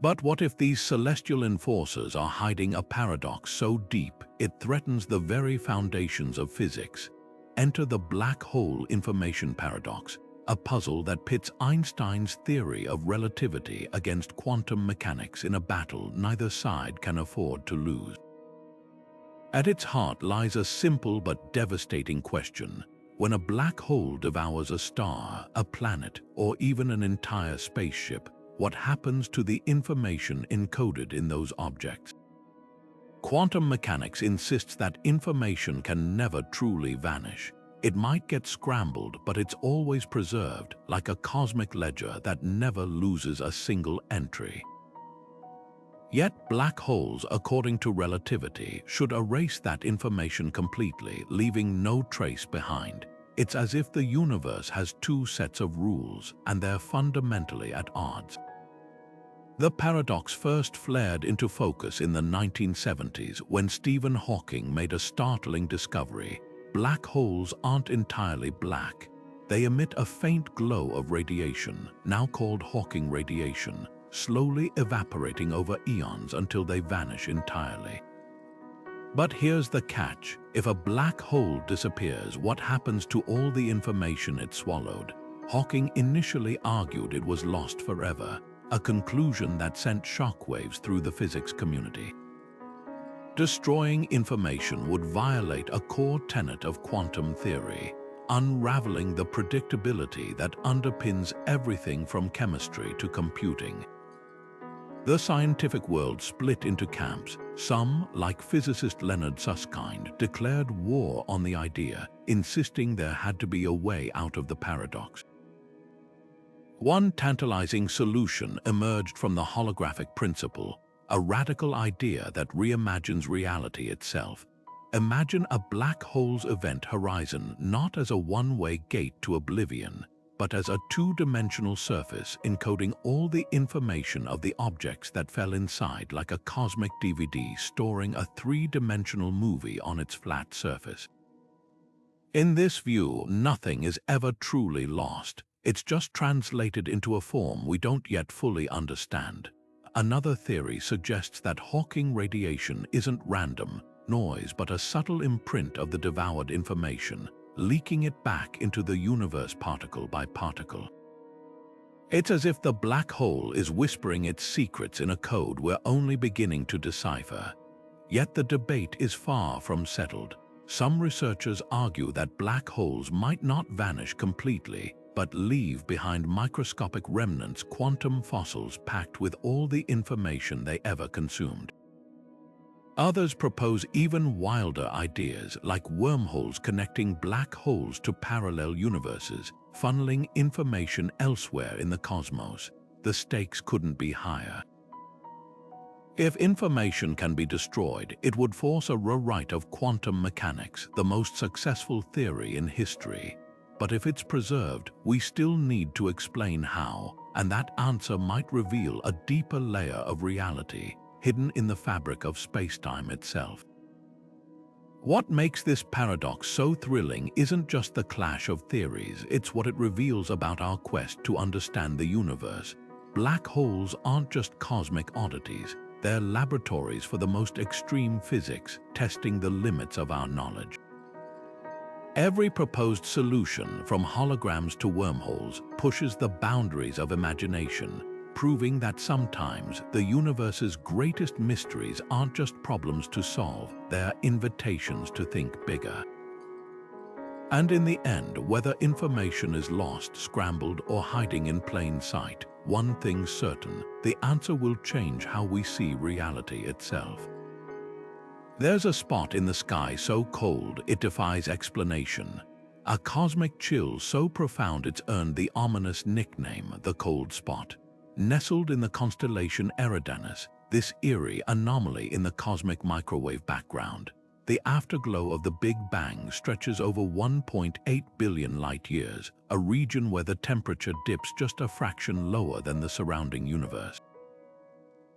S1: But what if these celestial enforcers are hiding a paradox so deep it threatens the very foundations of physics? Enter the black hole information paradox, a puzzle that pits Einstein's theory of relativity against quantum mechanics in a battle neither side can afford to lose. At its heart lies a simple but devastating question. When a black hole devours a star, a planet, or even an entire spaceship, what happens to the information encoded in those objects? Quantum mechanics insists that information can never truly vanish. It might get scrambled, but it's always preserved, like a cosmic ledger that never loses a single entry. Yet black holes, according to relativity, should erase that information completely, leaving no trace behind. It's as if the universe has two sets of rules, and they're fundamentally at odds. The paradox first flared into focus in the 1970s when Stephen Hawking made a startling discovery. Black holes aren't entirely black. They emit a faint glow of radiation, now called Hawking radiation, slowly evaporating over eons until they vanish entirely. But here's the catch. If a black hole disappears, what happens to all the information it swallowed? Hawking initially argued it was lost forever, a conclusion that sent shockwaves through the physics community. Destroying information would violate a core tenet of quantum theory, unraveling the predictability that underpins everything from chemistry to computing. The scientific world split into camps. Some, like physicist Leonard Susskind, declared war on the idea, insisting there had to be a way out of the paradox. One tantalizing solution emerged from the holographic principle, a radical idea that reimagines reality itself. Imagine a black hole's event horizon not as a one-way gate to oblivion, but as a two-dimensional surface encoding all the information of the objects that fell inside, like a cosmic DVD storing a three-dimensional movie on its flat surface. In this view, nothing is ever truly lost. It's just translated into a form we don't yet fully understand. Another theory suggests that Hawking radiation isn't random noise but a subtle imprint of the devoured information, leaking it back into the universe particle by particle. It's as if the black hole is whispering its secrets in a code we're only beginning to decipher. Yet the debate is far from settled. Some researchers argue that black holes might not vanish completely, but leave behind microscopic remnants, quantum fossils packed with all the information they ever consumed. Others propose even wilder ideas, like wormholes connecting black holes to parallel universes, funneling information elsewhere in the cosmos. The stakes couldn't be higher. If information can be destroyed, it would force a rewrite of quantum mechanics, the most successful theory in history. But if it's preserved, we still need to explain how, and that answer might reveal a deeper layer of reality, hidden in the fabric of space-time itself. What makes this paradox so thrilling isn't just the clash of theories, it's what it reveals about our quest to understand the universe. Black holes aren't just cosmic oddities, they're laboratories for the most extreme physics, testing the limits of our knowledge. Every proposed solution, from holograms to wormholes, pushes the boundaries of imagination, proving that sometimes the universe's greatest mysteries aren't just problems to solve, they're invitations to think bigger. And in the end, whether information is lost, scrambled, or hiding in plain sight, one thing's certain: the answer will change how we see reality itself. There's a spot in the sky so cold it defies explanation. A cosmic chill so profound it's earned the ominous nickname, the cold spot. Nestled in the constellation Eridanus, this eerie anomaly in the cosmic microwave background, the afterglow of the Big Bang stretches over 1.8 billion light-years, a region where the temperature dips just a fraction lower than the surrounding universe.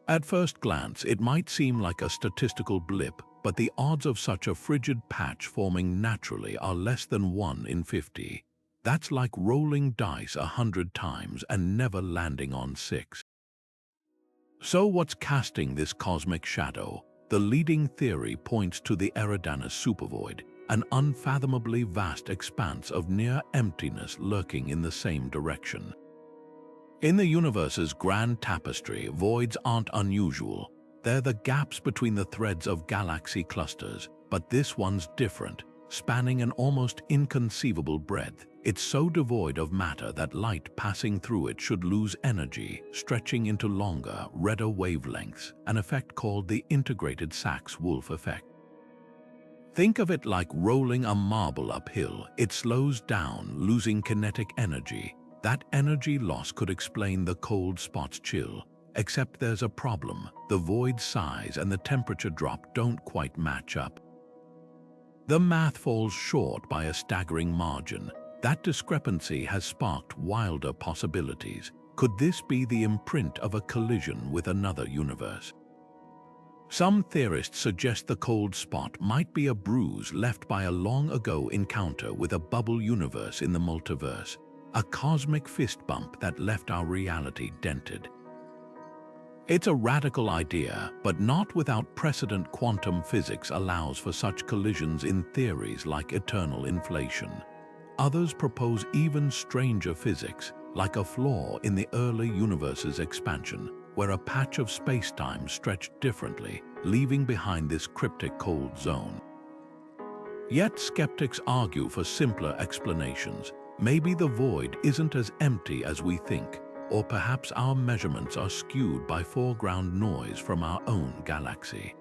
S1: At first glance, it might seem like a statistical blip, but the odds of such a frigid patch forming naturally are less than 1 in 50. That's like rolling dice 100 times and never landing on 6. So what's casting this cosmic shadow? The leading theory points to the Eridanus supervoid, an unfathomably vast expanse of near emptiness lurking in the same direction. In the universe's grand tapestry, voids aren't unusual. They're the gaps between the threads of galaxy clusters, but this one's different, spanning an almost inconceivable breadth. It's so devoid of matter that light passing through it should lose energy, stretching into longer, redder wavelengths, an effect called the integrated Sachs-Wolf effect. Think of it like rolling a marble uphill. It slows down, losing kinetic energy. That energy loss could explain the cold spot's chill. Except there's a problem: the void's size and the temperature drop don't quite match up. The math falls short by a staggering margin. That discrepancy has sparked wilder possibilities. Could this be the imprint of a collision with another universe? Some theorists suggest the cold spot might be a bruise left by a long-ago encounter with a bubble universe in the multiverse, a cosmic fist bump that left our reality dented. It's a radical idea, but not without precedent. Quantum physics allows for such collisions in theories like eternal inflation. Others propose even stranger physics, like a flaw in the early universe's expansion, where a patch of space-time stretched differently, leaving behind this cryptic cold zone. Yet skeptics argue for simpler explanations. Maybe the void isn't as empty as we think, or perhaps our measurements are skewed by foreground noise from our own galaxy.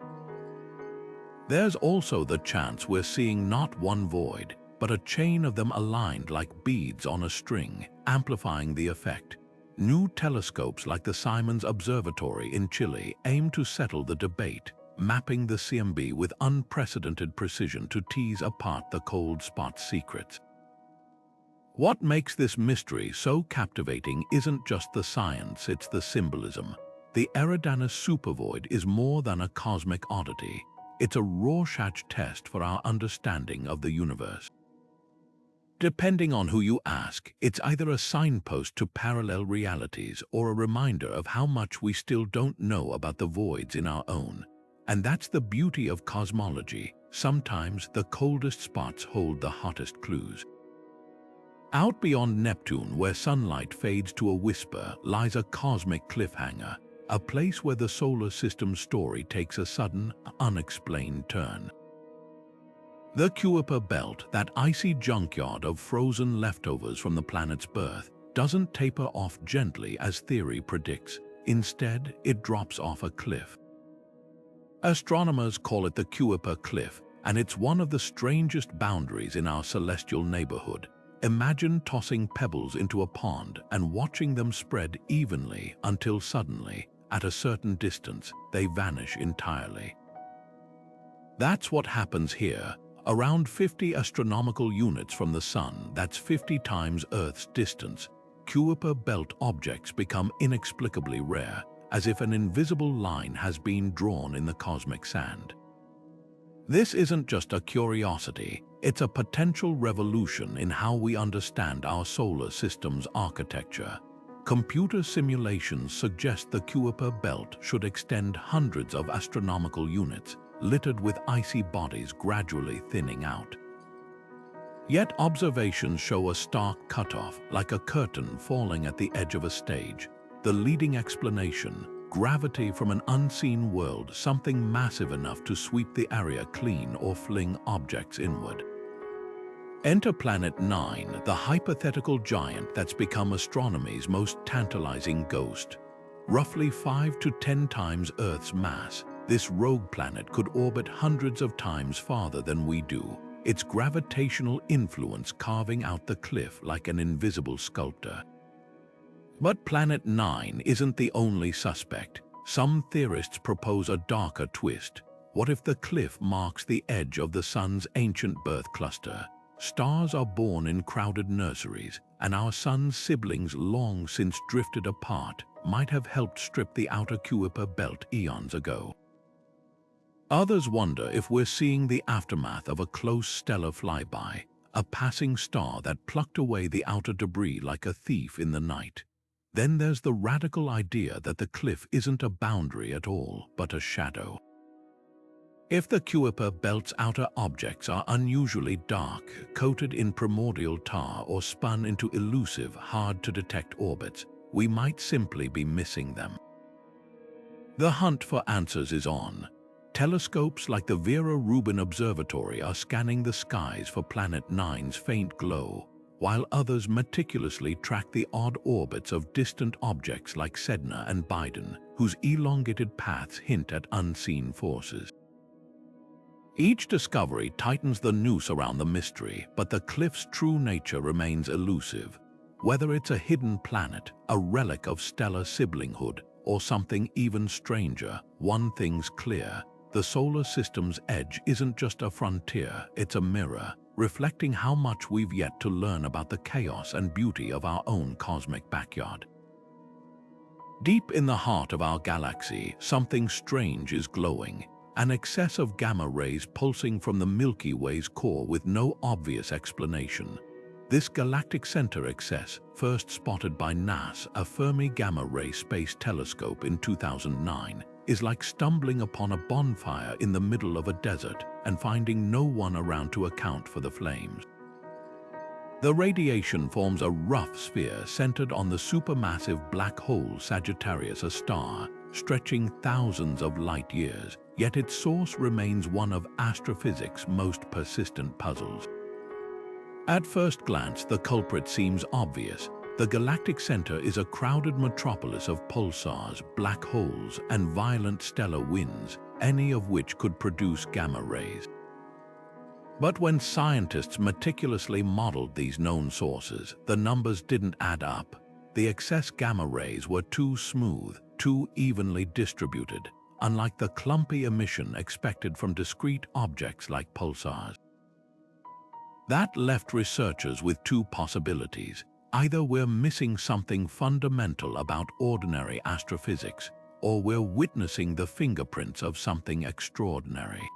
S1: There's also the chance we're seeing not one void, but a chain of them aligned like beads on a string, amplifying the effect. New telescopes like the Simons Observatory in Chile aim to settle the debate, mapping the CMB with unprecedented precision to tease apart the cold spot's secrets. What makes this mystery so captivating isn't just the science, it's the symbolism. The Eridanus supervoid is more than a cosmic oddity. It's a Rorschach test for our understanding of the universe. Depending on who you ask, it's either a signpost to parallel realities or a reminder of how much we still don't know about the voids in our own. And that's the beauty of cosmology. Sometimes the coldest spots hold the hottest clues. Out beyond Neptune, where sunlight fades to a whisper, lies a cosmic cliffhanger, a place where the solar system's story takes a sudden, unexplained turn. The Kuiper Belt, that icy junkyard of frozen leftovers from the planet's birth, doesn't taper off gently as theory predicts. Instead, it drops off a cliff. Astronomers call it the Kuiper Cliff, and it's one of the strangest boundaries in our celestial neighborhood. Imagine tossing pebbles into a pond and watching them spread evenly until suddenly, at a certain distance, they vanish entirely. That's what happens here. Around 50 astronomical units from the Sun, that's 50 times Earth's distance, Kuiper Belt objects become inexplicably rare, as if an invisible line has been drawn in the cosmic sand. This isn't just a curiosity, it's a potential revolution in how we understand our solar system's architecture. Computer simulations suggest the Kuiper Belt should extend hundreds of astronomical units, littered with icy bodies gradually thinning out. Yet observations show a stark cutoff, like a curtain falling at the edge of a stage. The leading explanation: gravity from an unseen world, something massive enough to sweep the area clean or fling objects inward. Enter Planet 9, the hypothetical giant that's become astronomy's most tantalizing ghost. Roughly 5 to 10 times Earth's mass, this rogue planet could orbit hundreds of times farther than we do, its gravitational influence carving out the cliff like an invisible sculptor. But Planet 9 isn't the only suspect. Some theorists propose a darker twist. What if the cliff marks the edge of the Sun's ancient birth cluster? Stars are born in crowded nurseries, and our Sun's siblings, long since drifted apart, might have helped strip the outer Kuiper Belt eons ago. Others wonder if we're seeing the aftermath of a close stellar flyby, a passing star that plucked away the outer debris like a thief in the night. Then there's the radical idea that the cliff isn't a boundary at all, but a shadow. If the Kuiper Belt's outer objects are unusually dark, coated in primordial tar or spun into elusive, hard-to-detect orbits, we might simply be missing them. The hunt for answers is on. Telescopes like the Vera Rubin Observatory are scanning the skies for Planet 9's faint glow, while others meticulously track the odd orbits of distant objects like Sedna and Biden, whose elongated paths hint at unseen forces. Each discovery tightens the noose around the mystery, but the cliff's true nature remains elusive. Whether it's a hidden planet, a relic of stellar siblinghood, or something even stranger, one thing's clear: the solar system's edge isn't just a frontier, it's a mirror, reflecting how much we've yet to learn about the chaos and beauty of our own cosmic backyard. Deep in the heart of our galaxy, something strange is glowing, an excess of gamma rays pulsing from the Milky Way's core with no obvious explanation. This galactic center excess, first spotted by NASA's a Fermi Gamma Ray Space Telescope in 2009, is like stumbling upon a bonfire in the middle of a desert and finding no one around to account for the flames. The radiation forms a rough sphere centered on the supermassive black hole Sagittarius, a star stretching thousands of light years, yet its source remains one of astrophysics' most persistent puzzles. At first glance, the culprit seems obvious. The galactic center is a crowded metropolis of pulsars, black holes, and violent stellar winds, any of which could produce gamma rays. But when scientists meticulously modeled these known sources, the numbers didn't add up. The excess gamma rays were too smooth, too evenly distributed, unlike the clumpy emission expected from discrete objects like pulsars. That left researchers with two possibilities. Either we're missing something fundamental about ordinary astrophysics, or we're witnessing the fingerprints of something extraordinary.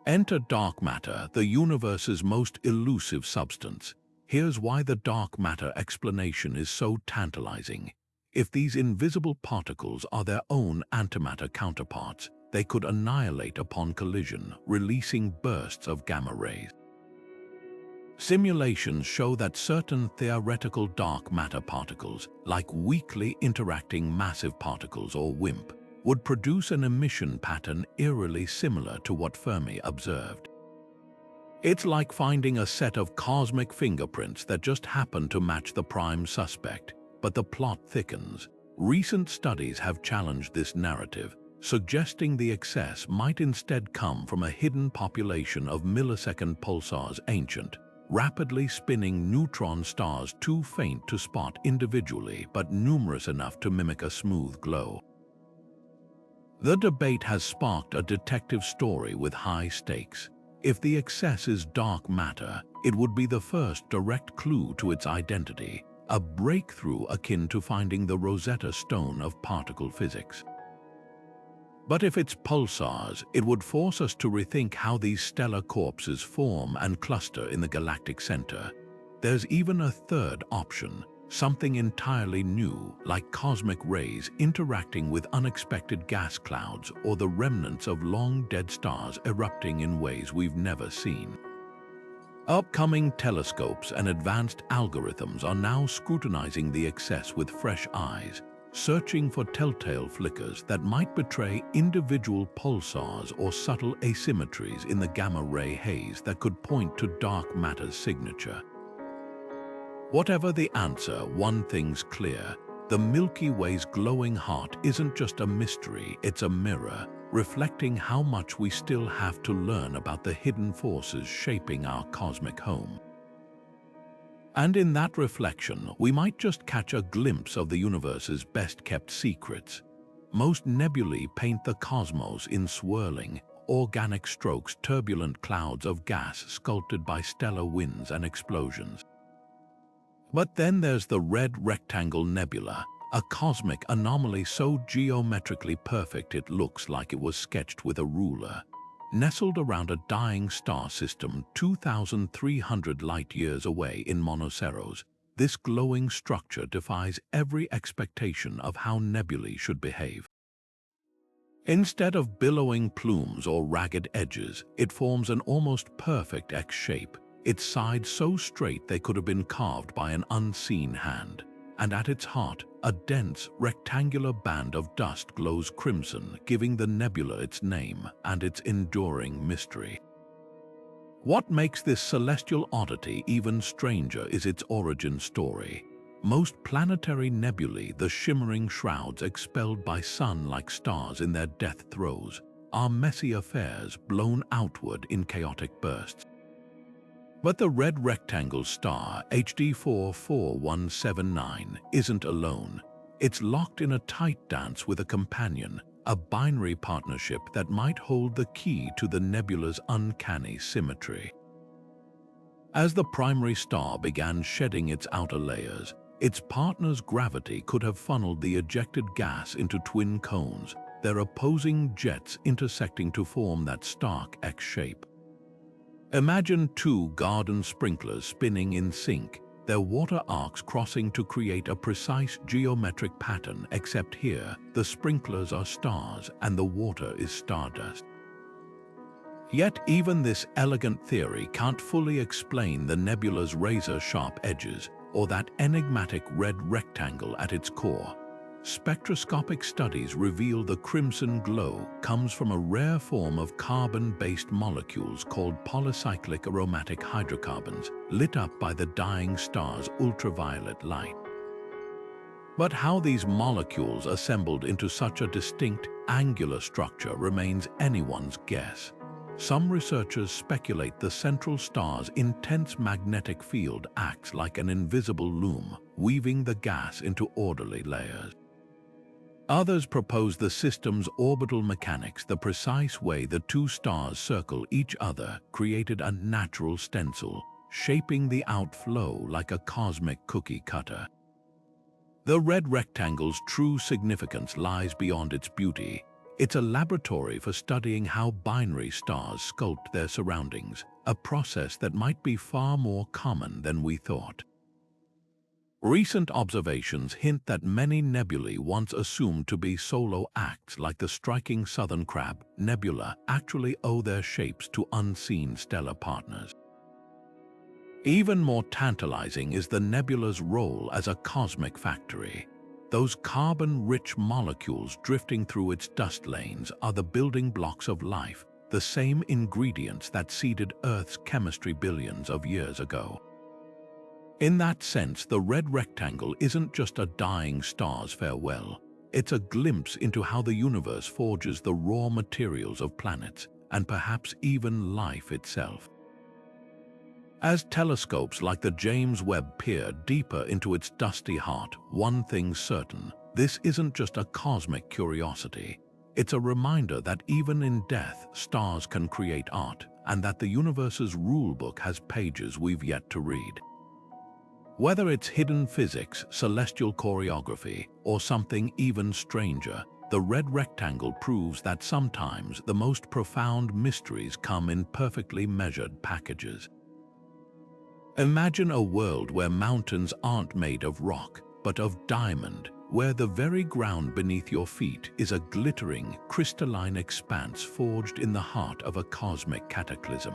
S1: Enter dark matter, the universe's most elusive substance. Here's why the dark matter explanation is so tantalizing. If these invisible particles are their own antimatter counterparts, they could annihilate upon collision, releasing bursts of gamma rays. Simulations show that certain theoretical dark matter particles, like weakly interacting massive particles or WIMP, would produce an emission pattern eerily similar to what Fermi observed. It's like finding a set of cosmic fingerprints that just happen to match the prime suspect, but the plot thickens. Recent studies have challenged this narrative, suggesting the excess might instead come from a hidden population of millisecond pulsars, ancient, rapidly spinning neutron stars too faint to spot individually but numerous enough to mimic a smooth glow. The debate has sparked a detective story with high stakes. If the excess is dark matter, it would be the first direct clue to its identity, a breakthrough akin to finding the Rosetta Stone of particle physics. But if it's pulsars, it would force us to rethink how these stellar corpses form and cluster in the galactic center. There's even a third option, something entirely new, like cosmic rays interacting with unexpected gas clouds or the remnants of long-dead stars erupting in ways we've never seen. Upcoming telescopes and advanced algorithms are now scrutinizing the excess with fresh eyes, searching for telltale flickers that might betray individual pulsars or subtle asymmetries in the gamma-ray haze that could point to dark matter's signature. Whatever the answer, one thing's clear. The Milky Way's glowing heart isn't just a mystery, it's a mirror, reflecting how much we still have to learn about the hidden forces shaping our cosmic home. And in that reflection, we might just catch a glimpse of the universe's best-kept secrets. Most nebulae paint the cosmos in swirling, organic strokes, turbulent clouds of gas sculpted by stellar winds and explosions. But then there's the Red Rectangle Nebula, a cosmic anomaly so geometrically perfect it looks like it was sketched with a ruler. Nestled around a dying star system 2,300 light-years away in Monoceros, this glowing structure defies every expectation of how nebulae should behave. Instead of billowing plumes or ragged edges, it forms an almost perfect X shape, its sides so straight they could have been carved by an unseen hand. And at its heart, a dense, rectangular band of dust glows crimson, giving the nebula its name and its enduring mystery. What makes this celestial oddity even stranger is its origin story. Most planetary nebulae, the shimmering shrouds expelled by sun-like stars in their death throes, are messy affairs blown outward in chaotic bursts. But the Red Rectangle star, HD 44179, isn't alone. It's locked in a tight dance with a companion, a binary partnership that might hold the key to the nebula's uncanny symmetry. As the primary star began shedding its outer layers, its partner's gravity could have funneled the ejected gas into twin cones, their opposing jets intersecting to form that stark X shape. Imagine two garden sprinklers spinning in sync, their water arcs crossing to create a precise geometric pattern, except here, the sprinklers are stars and the water is stardust. Yet even this elegant theory can't fully explain the nebula's razor-sharp edges or that enigmatic red rectangle at its core. Spectroscopic studies reveal the crimson glow comes from a rare form of carbon-based molecules called polycyclic aromatic hydrocarbons, lit up by the dying star's ultraviolet light. But how these molecules assembled into such a distinct, angular structure remains anyone's guess. Some researchers speculate the central star's intense magnetic field acts like an invisible loom, weaving the gas into orderly layers. Others propose the system's orbital mechanics, the precise way the two stars circle each other, created a natural stencil, shaping the outflow like a cosmic cookie cutter. The red rectangle's true significance lies beyond its beauty. It's a laboratory for studying how binary stars sculpt their surroundings, a process that might be far more common than we thought. Recent observations hint that many nebulae once assumed to be solo acts like the striking Southern Crab Nebula actually owe their shapes to unseen stellar partners. Even more tantalizing is the nebula's role as a cosmic factory. Those carbon-rich molecules drifting through its dust lanes are the building blocks of life, the same ingredients that seeded Earth's chemistry billions of years ago. In that sense, the red rectangle isn't just a dying star's farewell. It's a glimpse into how the universe forges the raw materials of planets, and perhaps even life itself. As telescopes like the James Webb peer deeper into its dusty heart, one thing's certain: this isn't just a cosmic curiosity. It's a reminder that even in death, stars can create art, and that the universe's rulebook has pages we've yet to read. Whether it's hidden physics, celestial choreography, or something even stranger, the red rectangle proves that sometimes the most profound mysteries come in perfectly measured packages. Imagine a world where mountains aren't made of rock, but of diamond, where the very ground beneath your feet is a glittering, crystalline expanse forged in the heart of a cosmic cataclysm.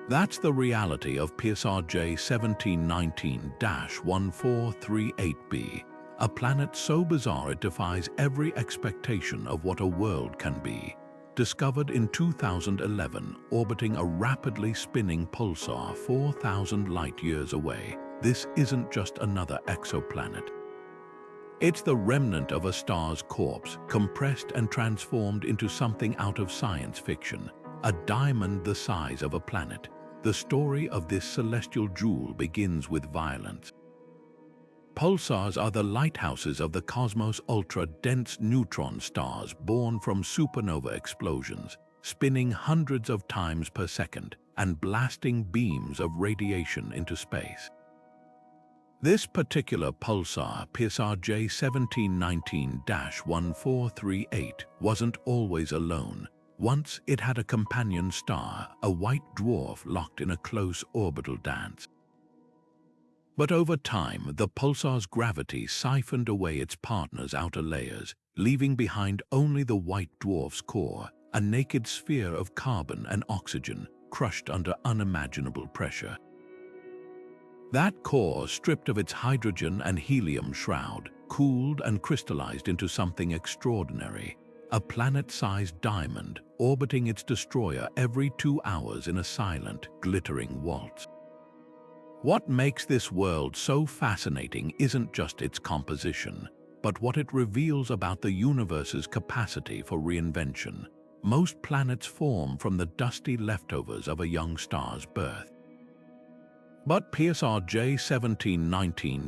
S1: That's the reality of PSRJ 1719-1438b, a planet so bizarre it defies every expectation of what a world can be. Discovered in 2011, orbiting a rapidly spinning pulsar 4,000 light-years away, this isn't just another exoplanet. It's the remnant of a star's corpse, compressed and transformed into something out of science fiction, a diamond the size of a planet. The story of this celestial jewel begins with violence. Pulsars are the lighthouses of the cosmos, ultra-dense neutron stars born from supernova explosions, spinning hundreds of times per second and blasting beams of radiation into space. This particular pulsar, PSRJ 1719-1438, wasn't always alone. Once it had a companion star, a white dwarf locked in a close orbital dance. But over time, the pulsar's gravity siphoned away its partner's outer layers, leaving behind only the white dwarf's core, a naked sphere of carbon and oxygen, crushed under unimaginable pressure. That core, stripped of its hydrogen and helium shroud, cooled and crystallized into something extraordinary. A planet-sized diamond, orbiting its destroyer every 2 hours in a silent, glittering waltz. What makes this world so fascinating isn't just its composition, but what it reveals about the universe's capacity for reinvention. Most planets form from the dusty leftovers of a young star's birth. But PSRJ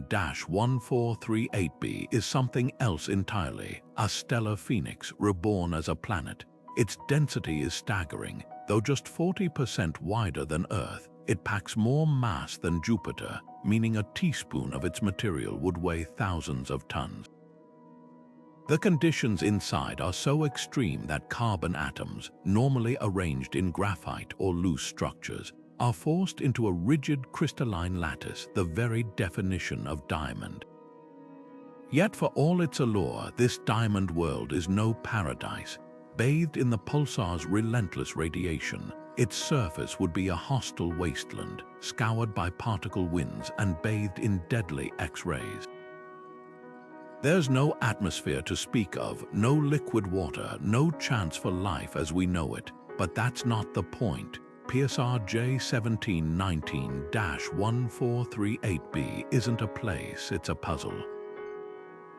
S1: 1719-1438b is something else entirely, a stellar phoenix reborn as a planet. Its density is staggering. Though just 40% wider than Earth, it packs more mass than Jupiter, meaning a teaspoon of its material would weigh thousands of tons. The conditions inside are so extreme that carbon atoms, normally arranged in graphite or loose structures, are forced into a rigid crystalline lattice, the very definition of diamond. Yet for all its allure, this diamond world is no paradise. Bathed in the pulsar's relentless radiation, its surface would be a hostile wasteland, scoured by particle winds and bathed in deadly X-rays. There's no atmosphere to speak of, no liquid water, no chance for life as we know it. But that's not the point. PSRJ 1719-1438b isn't a place, it's a puzzle.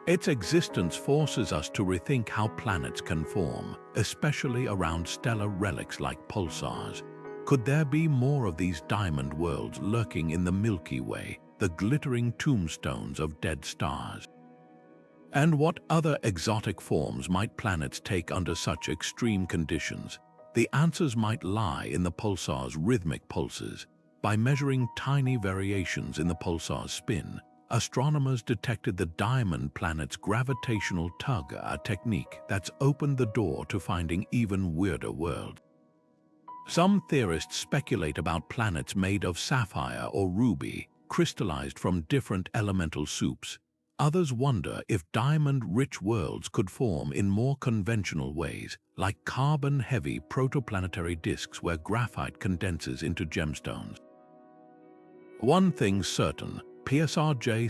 S1: Its existence forces us to rethink how planets can form, especially around stellar relics like pulsars. Could there be more of these diamond worlds lurking in the Milky Way, the glittering tombstones of dead stars? And what other exotic forms might planets take under such extreme conditions? The answers might lie in the pulsar's rhythmic pulses. By measuring tiny variations in the pulsar's spin, astronomers detected the diamond planet's gravitational tug, a technique that's opened the door to finding even weirder worlds. Some theorists speculate about planets made of sapphire or ruby, crystallized from different elemental soups. Others wonder if diamond-rich worlds could form in more conventional ways, like carbon-heavy protoplanetary disks where graphite condenses into gemstones. One thing's certain, PSRJ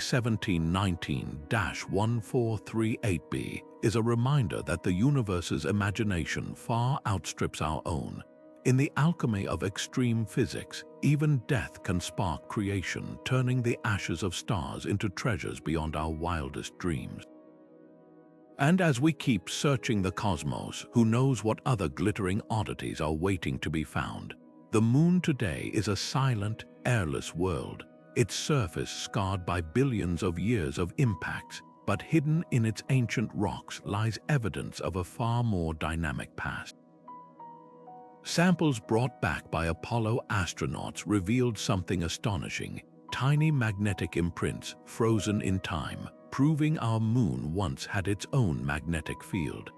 S1: 1719-1438b is a reminder that the universe's imagination far outstrips our own. In the alchemy of extreme physics, even death can spark creation, turning the ashes of stars into treasures beyond our wildest dreams. And as we keep searching the cosmos, who knows what other glittering oddities are waiting to be found? The moon today is a silent, airless world, its surface scarred by billions of years of impacts, but hidden in its ancient rocks lies evidence of a far more dynamic past. Samples brought back by Apollo astronauts revealed something astonishing: tiny magnetic imprints frozen in time, proving our moon once had its own magnetic field.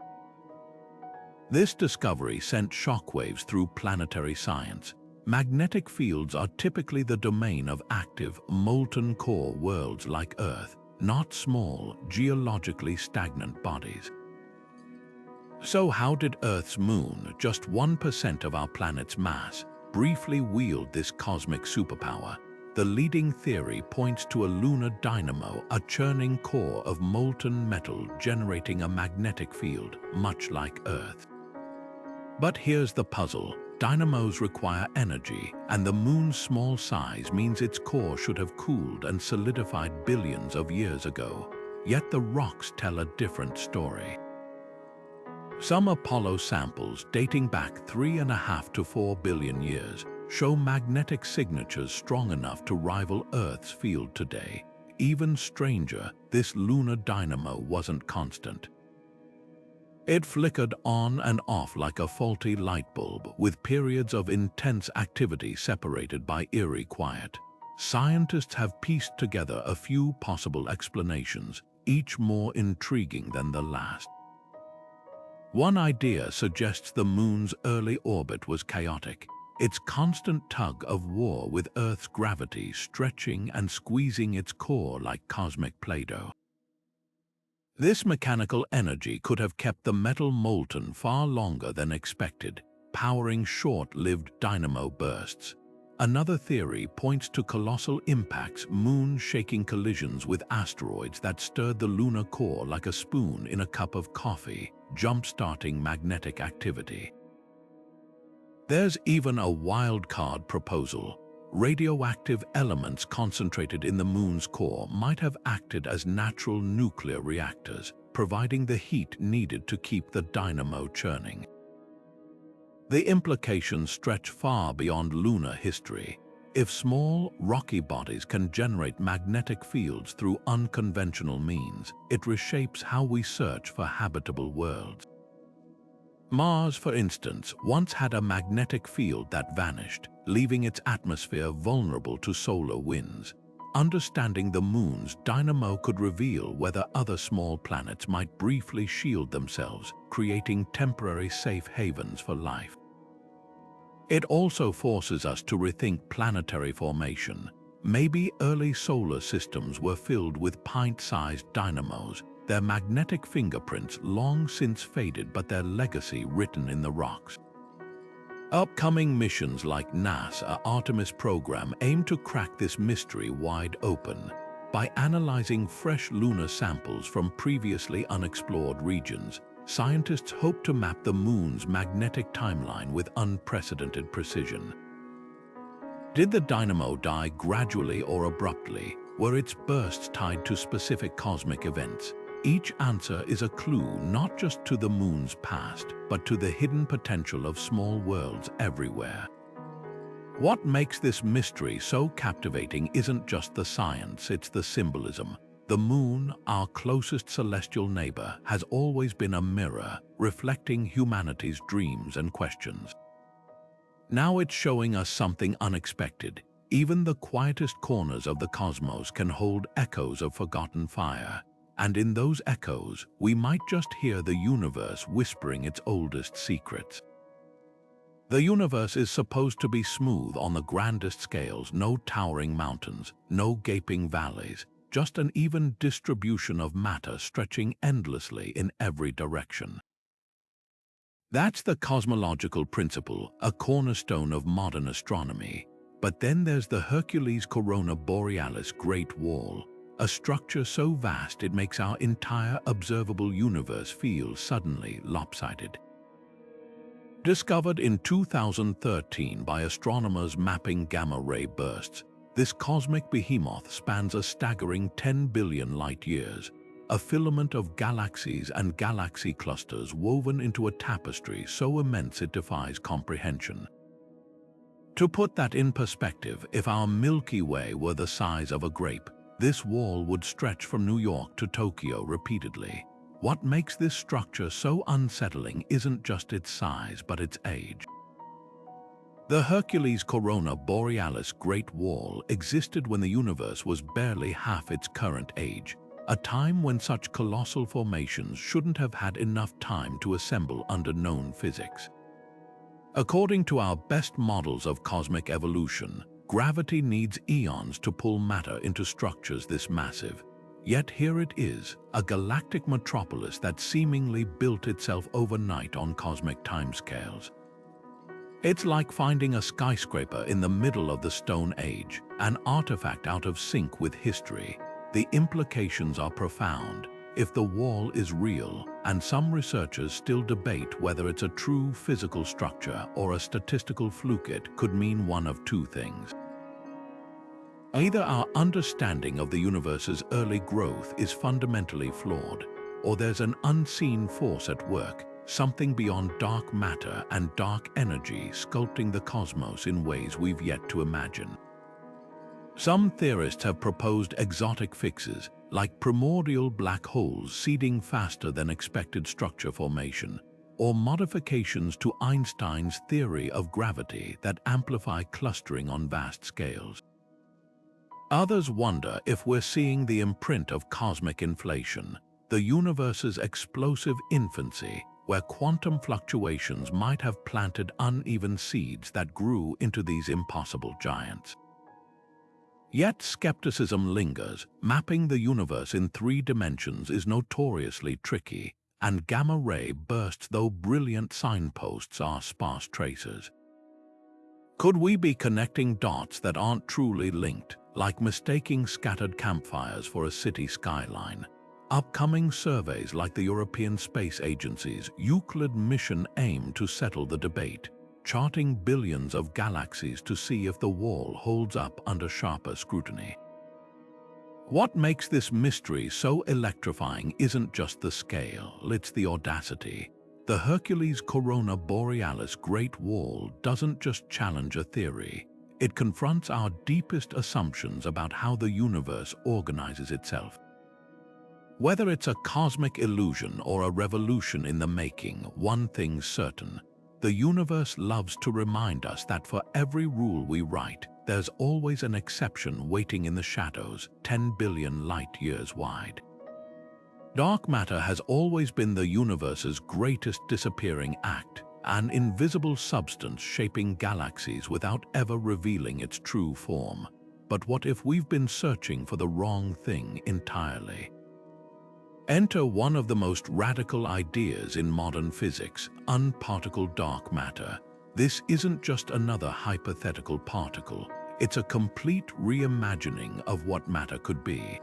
S1: This discovery sent shockwaves through planetary science. Magnetic fields are typically the domain of active, molten core worlds like Earth, not small, geologically stagnant bodies. So how did Earth's moon, just 1% of our planet's mass, briefly wield this cosmic superpower? The leading theory points to a lunar dynamo, a churning core of molten metal generating a magnetic field, much like Earth. But here's the puzzle. Dynamos require energy, and the moon's small size means its core should have cooled and solidified billions of years ago. Yet the rocks tell a different story. Some Apollo samples dating back 3.5 to 4 billion years show magnetic signatures strong enough to rival Earth's field today. Even stranger, this lunar dynamo wasn't constant. It flickered on and off like a faulty light bulb, with periods of intense activity separated by eerie quiet. Scientists have pieced together a few possible explanations, each more intriguing than the last. One idea suggests the moon's early orbit was chaotic, its constant tug of war with Earth's gravity stretching and squeezing its core like cosmic Play-Doh. This mechanical energy could have kept the metal molten far longer than expected, powering short-lived dynamo bursts. Another theory points to colossal impacts, moon-shaking collisions with asteroids that stirred the lunar core like a spoon in a cup of coffee, jump-starting magnetic activity. There's even a wild-card proposal. Radioactive elements concentrated in the moon's core might have acted as natural nuclear reactors, providing the heat needed to keep the dynamo churning. The implications stretch far beyond lunar history. If small, rocky bodies can generate magnetic fields through unconventional means, it reshapes how we search for habitable worlds. Mars, for instance, once had a magnetic field that vanished, leaving its atmosphere vulnerable to solar winds. Understanding the moon's dynamo could reveal whether other small planets might briefly shield themselves, creating temporary safe havens for life. It also forces us to rethink planetary formation. Maybe early solar systems were filled with pint-sized dynamos, their magnetic fingerprints long since faded but their legacy written in the rocks. Upcoming missions like NASA's Artemis program aim to crack this mystery wide open. By analyzing fresh lunar samples from previously unexplored regions, scientists hope to map the moon's magnetic timeline with unprecedented precision. Did the dynamo die gradually or abruptly? Were its bursts tied to specific cosmic events? Each answer is a clue not just to the moon's past, but to the hidden potential of small worlds everywhere. What makes this mystery so captivating isn't just the science, it's the symbolism. The moon, our closest celestial neighbor, has always been a mirror, reflecting humanity's dreams and questions. Now it's showing us something unexpected. Even the quietest corners of the cosmos can hold echoes of forgotten fire, and in those echoes, we might just hear the universe whispering its oldest secrets. The universe is supposed to be smooth on the grandest scales, no towering mountains, no gaping valleys, just an even distribution of matter stretching endlessly in every direction. That's the cosmological principle, a cornerstone of modern astronomy. But then there's the Hercules Corona Borealis Great Wall, a structure so vast it makes our entire observable universe feel suddenly lopsided. Discovered in 2013 by astronomers mapping gamma-ray bursts, this cosmic behemoth spans a staggering 10 billion light-years, a filament of galaxies and galaxy clusters woven into a tapestry so immense it defies comprehension. To put that in perspective, if our Milky Way were the size of a grape, this wall would stretch from New York to Tokyo repeatedly. What makes this structure so unsettling isn't just its size, but its age. The Hercules Corona Borealis Great Wall existed when the universe was barely half its current age, a time when such colossal formations shouldn't have had enough time to assemble under known physics. According to our best models of cosmic evolution, gravity needs eons to pull matter into structures this massive. Yet here it is, a galactic metropolis that seemingly built itself overnight on cosmic timescales. It's like finding a skyscraper in the middle of the Stone Age, an artifact out of sync with history. The implications are profound. If the wall is real, and some researchers still debate whether it's a true physical structure or a statistical fluke, it could mean one of two things. Either our understanding of the universe's early growth is fundamentally flawed, or there's an unseen force at work, something beyond dark matter and dark energy sculpting the cosmos in ways we've yet to imagine. Some theorists have proposed exotic fixes, like primordial black holes seeding faster than expected structure formation, or modifications to Einstein's theory of gravity that amplify clustering on vast scales. Others wonder if we're seeing the imprint of cosmic inflation, the universe's explosive infancy, where quantum fluctuations might have planted uneven seeds that grew into these impossible giants. Yet skepticism lingers. Mapping the universe in 3 dimensions is notoriously tricky, and gamma-ray bursts, though brilliant signposts, are sparse tracers. Could we be connecting dots that aren't truly linked, like mistaking scattered campfires for a city skyline? Upcoming surveys like the European Space Agency's Euclid mission aim to settle the debate, charting billions of galaxies to see if the wall holds up under sharper scrutiny. What makes this mystery so electrifying isn't just the scale, it's the audacity. The Hercules Corona Borealis Great Wall doesn't just challenge a theory, it confronts our deepest assumptions about how the universe organizes itself. Whether it's a cosmic illusion or a revolution in the making, one thing's certain: the universe loves to remind us that for every rule we write, there's always an exception waiting in the shadows, 10 billion light-years wide. Dark matter has always been the universe's greatest disappearing act, an invisible substance shaping galaxies without ever revealing its true form. But what if we've been searching for the wrong thing entirely? Enter one of the most radical ideas in modern physics, unparticle dark matter. This isn't just another hypothetical particle, it's a complete reimagining of what matter could be.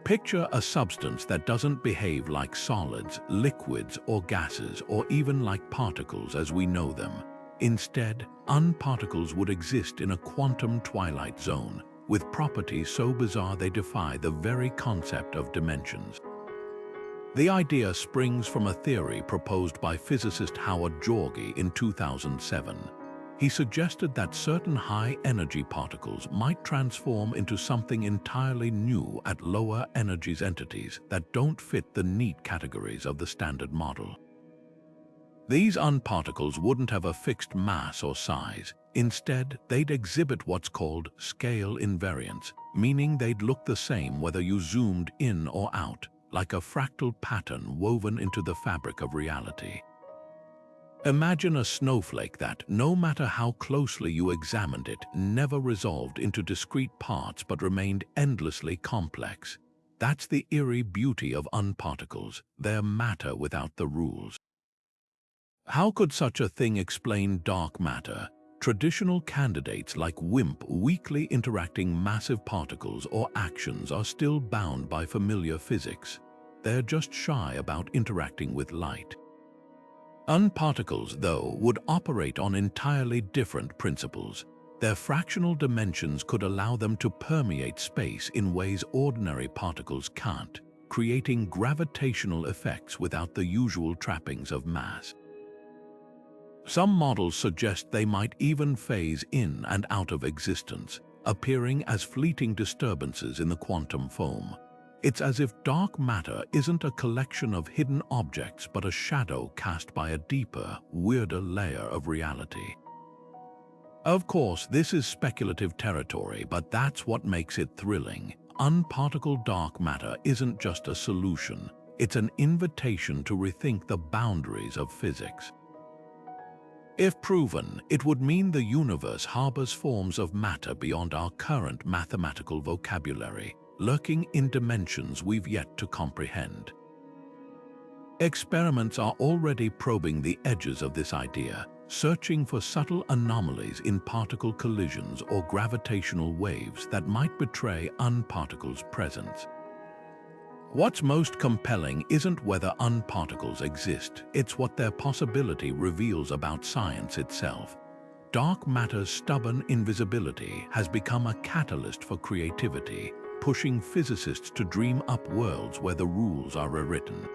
S1: Picture a substance that doesn't behave like solids, liquids, or gases, or even like particles as we know them. Instead, unparticles would exist in a quantum twilight zone, with properties so bizarre they defy the very concept of dimensions. The idea springs from a theory proposed by physicist Howard Georgi in 2007. He suggested that certain high-energy particles might transform into something entirely new at lower energies entities that don't fit the neat categories of the standard model. These unparticles wouldn't have a fixed mass or size. Instead, they'd exhibit what's called scale invariance, meaning they'd look the same whether you zoomed in or out, like a fractal pattern woven into the fabric of reality. Imagine a snowflake that, no matter how closely you examined it, never resolved into discrete parts but remained endlessly complex. That's the eerie beauty of unparticles. They're matter without the rules. How could such a thing explain dark matter? Traditional candidates like WIMP, weakly interacting massive particles or actions, are still bound by familiar physics. They're just shy about interacting with light. Unparticles, though, would operate on entirely different principles. Their fractional dimensions could allow them to permeate space in ways ordinary particles can't, creating gravitational effects without the usual trappings of mass. Some models suggest they might even phase in and out of existence, appearing as fleeting disturbances in the quantum foam. It's as if dark matter isn't a collection of hidden objects but a shadow cast by a deeper, weirder layer of reality. Of course, this is speculative territory, but that's what makes it thrilling. Unparticled dark matter isn't just a solution, it's an invitation to rethink the boundaries of physics. If proven, it would mean the universe harbors forms of matter beyond our current mathematical vocabulary, lurking in dimensions we've yet to comprehend. Experiments are already probing the edges of this idea, searching for subtle anomalies in particle collisions or gravitational waves that might betray unparticles' presence. What's most compelling isn't whether unparticles exist, it's what their possibility reveals about science itself. Dark matter's stubborn invisibility has become a catalyst for creativity, pushing physicists to dream up worlds where the rules are rewritten.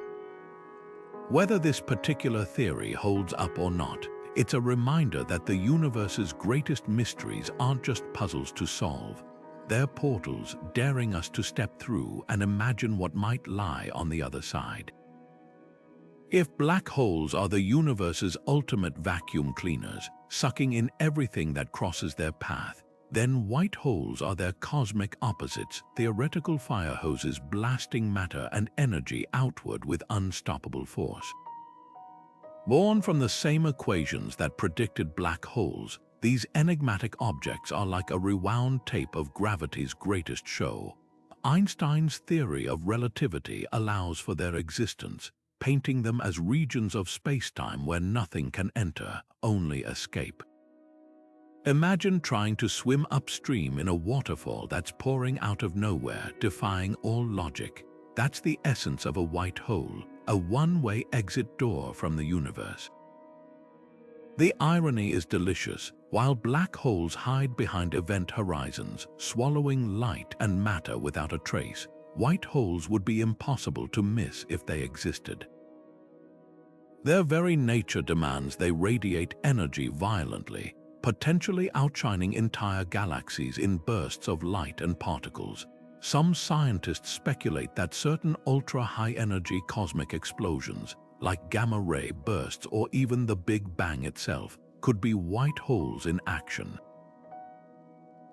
S1: Whether this particular theory holds up or not, it's a reminder that the universe's greatest mysteries aren't just puzzles to solve. They're portals daring us to step through and imagine what might lie on the other side. If black holes are the universe's ultimate vacuum cleaners, sucking in everything that crosses their path, then white holes are their cosmic opposites, theoretical fire hoses blasting matter and energy outward with unstoppable force. Born from the same equations that predicted black holes, these enigmatic objects are like a rewound tape of gravity's greatest show. Einstein's theory of relativity allows for their existence, painting them as regions of space-time where nothing can enter, only escape. Imagine trying to swim upstream in a waterfall that's pouring out of nowhere, defying all logic. That's the essence of a white hole, a one-way exit door from the universe. The irony is delicious. While black holes hide behind event horizons, swallowing light and matter without a trace, white holes would be impossible to miss if they existed. Their very nature demands they radiate energy violently, potentially outshining entire galaxies in bursts of light and particles. Some scientists speculate that certain ultra-high-energy cosmic explosions, like gamma-ray bursts or even the Big Bang itself, could be white holes in action.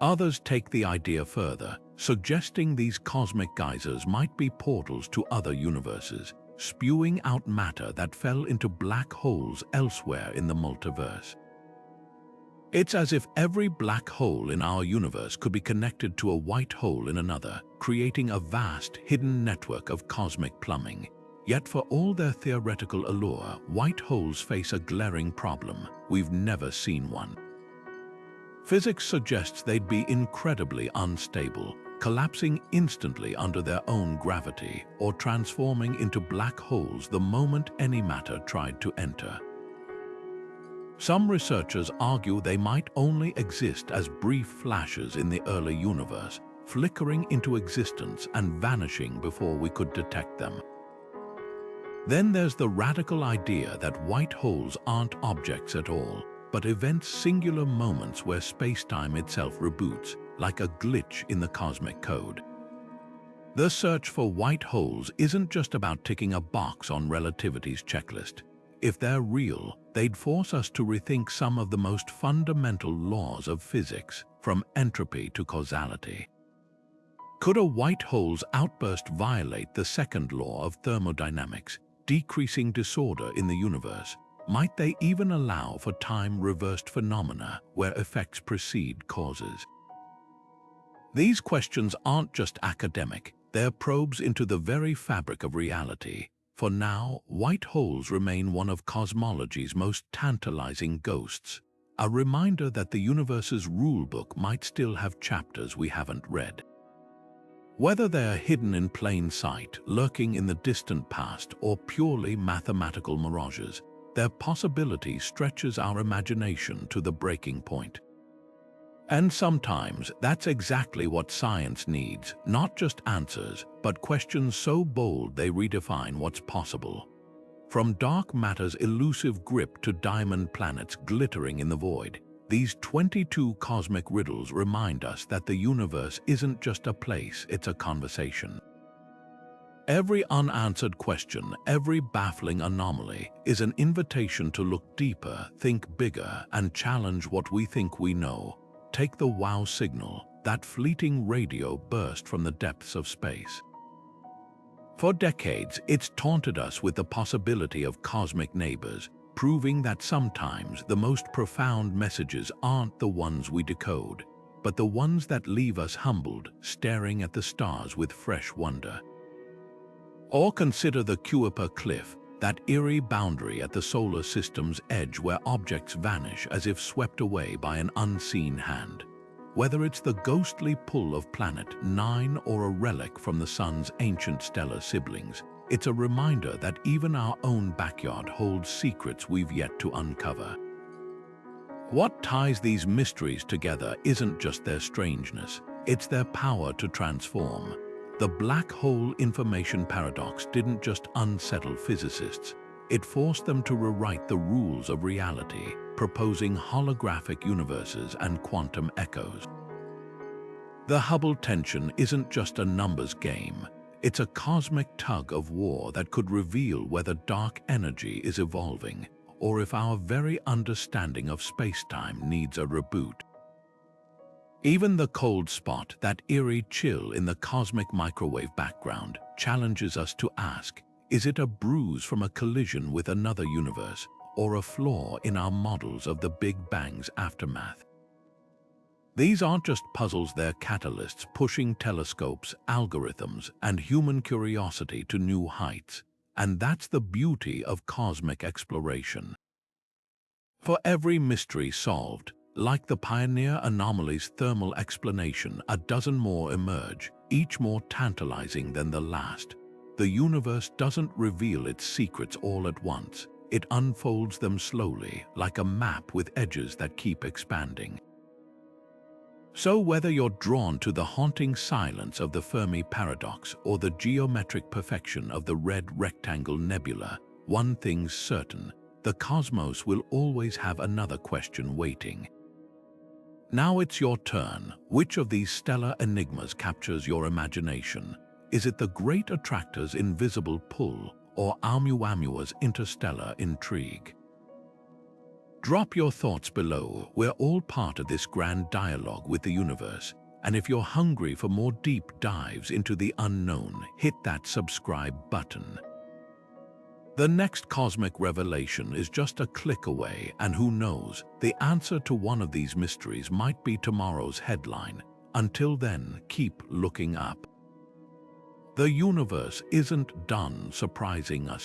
S1: Others take the idea further, suggesting these cosmic geysers might be portals to other universes, spewing out matter that fell into black holes elsewhere in the multiverse. It's as if every black hole in our universe could be connected to a white hole in another, creating a vast, hidden network of cosmic plumbing. Yet for all their theoretical allure, white holes face a glaring problem. We've never seen one. Physics suggests they'd be incredibly unstable, collapsing instantly under their own gravity or transforming into black holes the moment any matter tried to enter. Some researchers argue they might only exist as brief flashes in the early universe, flickering into existence and vanishing before we could detect them. Then there's the radical idea that white holes aren't objects at all, but events singular moments where space-time itself reboots, like a glitch in the cosmic code. The search for white holes isn't just about ticking a box on relativity's checklist. If they're real, they'd force us to rethink some of the most fundamental laws of physics, from entropy to causality. Could a white hole's outburst violate the second law of thermodynamics, decreasing disorder in the universe? Might they even allow for time-reversed phenomena where effects precede causes? These questions aren't just academic, they're probes into the very fabric of reality. For now, white holes remain one of cosmology's most tantalizing ghosts, a reminder that the universe's rulebook might still have chapters we haven't read. Whether they're hidden in plain sight, lurking in the distant past, or purely mathematical mirages, their possibility stretches our imagination to the breaking point. And sometimes that's exactly what science needs, not just answers, but questions so bold they redefine what's possible. From dark matter's elusive grip to diamond planets glittering in the void, these 22 cosmic riddles remind us that the universe isn't just a place, it's a conversation. Every unanswered question, every baffling anomaly, is an invitation to look deeper, think bigger, and challenge what we think we know. Take the wow signal, that fleeting radio burst from the depths of space. For decades, it's taunted us with the possibility of cosmic neighbors, proving that sometimes the most profound messages aren't the ones we decode, but the ones that leave us humbled, staring at the stars with fresh wonder. Or consider the Kuiper Cliff, that eerie boundary at the solar system's edge where objects vanish as if swept away by an unseen hand. Whether it's the ghostly pull of Planet 9 or a relic from the Sun's ancient stellar siblings, it's a reminder that even our own backyard holds secrets we've yet to uncover. What ties these mysteries together isn't just their strangeness, it's their power to transform. The black hole information paradox didn't just unsettle physicists, it forced them to rewrite the rules of reality, proposing holographic universes and quantum echoes. The Hubble tension isn't just a numbers game, it's a cosmic tug of war that could reveal whether dark energy is evolving, or if our very understanding of space-time needs a reboot. Even the cold spot, that eerie chill in the cosmic microwave background, challenges us to ask, is it a bruise from a collision with another universe, or a flaw in our models of the Big Bang's aftermath? These aren't just puzzles, they're catalysts pushing telescopes, algorithms, and human curiosity to new heights. And that's the beauty of cosmic exploration. For every mystery solved, like the Pioneer Anomaly's thermal explanation, a dozen more emerge, each more tantalizing than the last. The universe doesn't reveal its secrets all at once. It unfolds them slowly, like a map with edges that keep expanding. So whether you're drawn to the haunting silence of the Fermi Paradox or the geometric perfection of the Red Rectangle Nebula, one thing's certain, the cosmos will always have another question waiting. Now it's your turn. Which of these stellar enigmas captures your imagination? Is it the Great Attractor's invisible pull or Oumuamua's interstellar intrigue? Drop your thoughts below. We're all part of this grand dialogue with the universe. And if you're hungry for more deep dives into the unknown, hit that subscribe button. The next cosmic revelation is just a click away, and who knows, the answer to one of these mysteries might be tomorrow's headline. Until then, keep looking up. The universe isn't done surprising us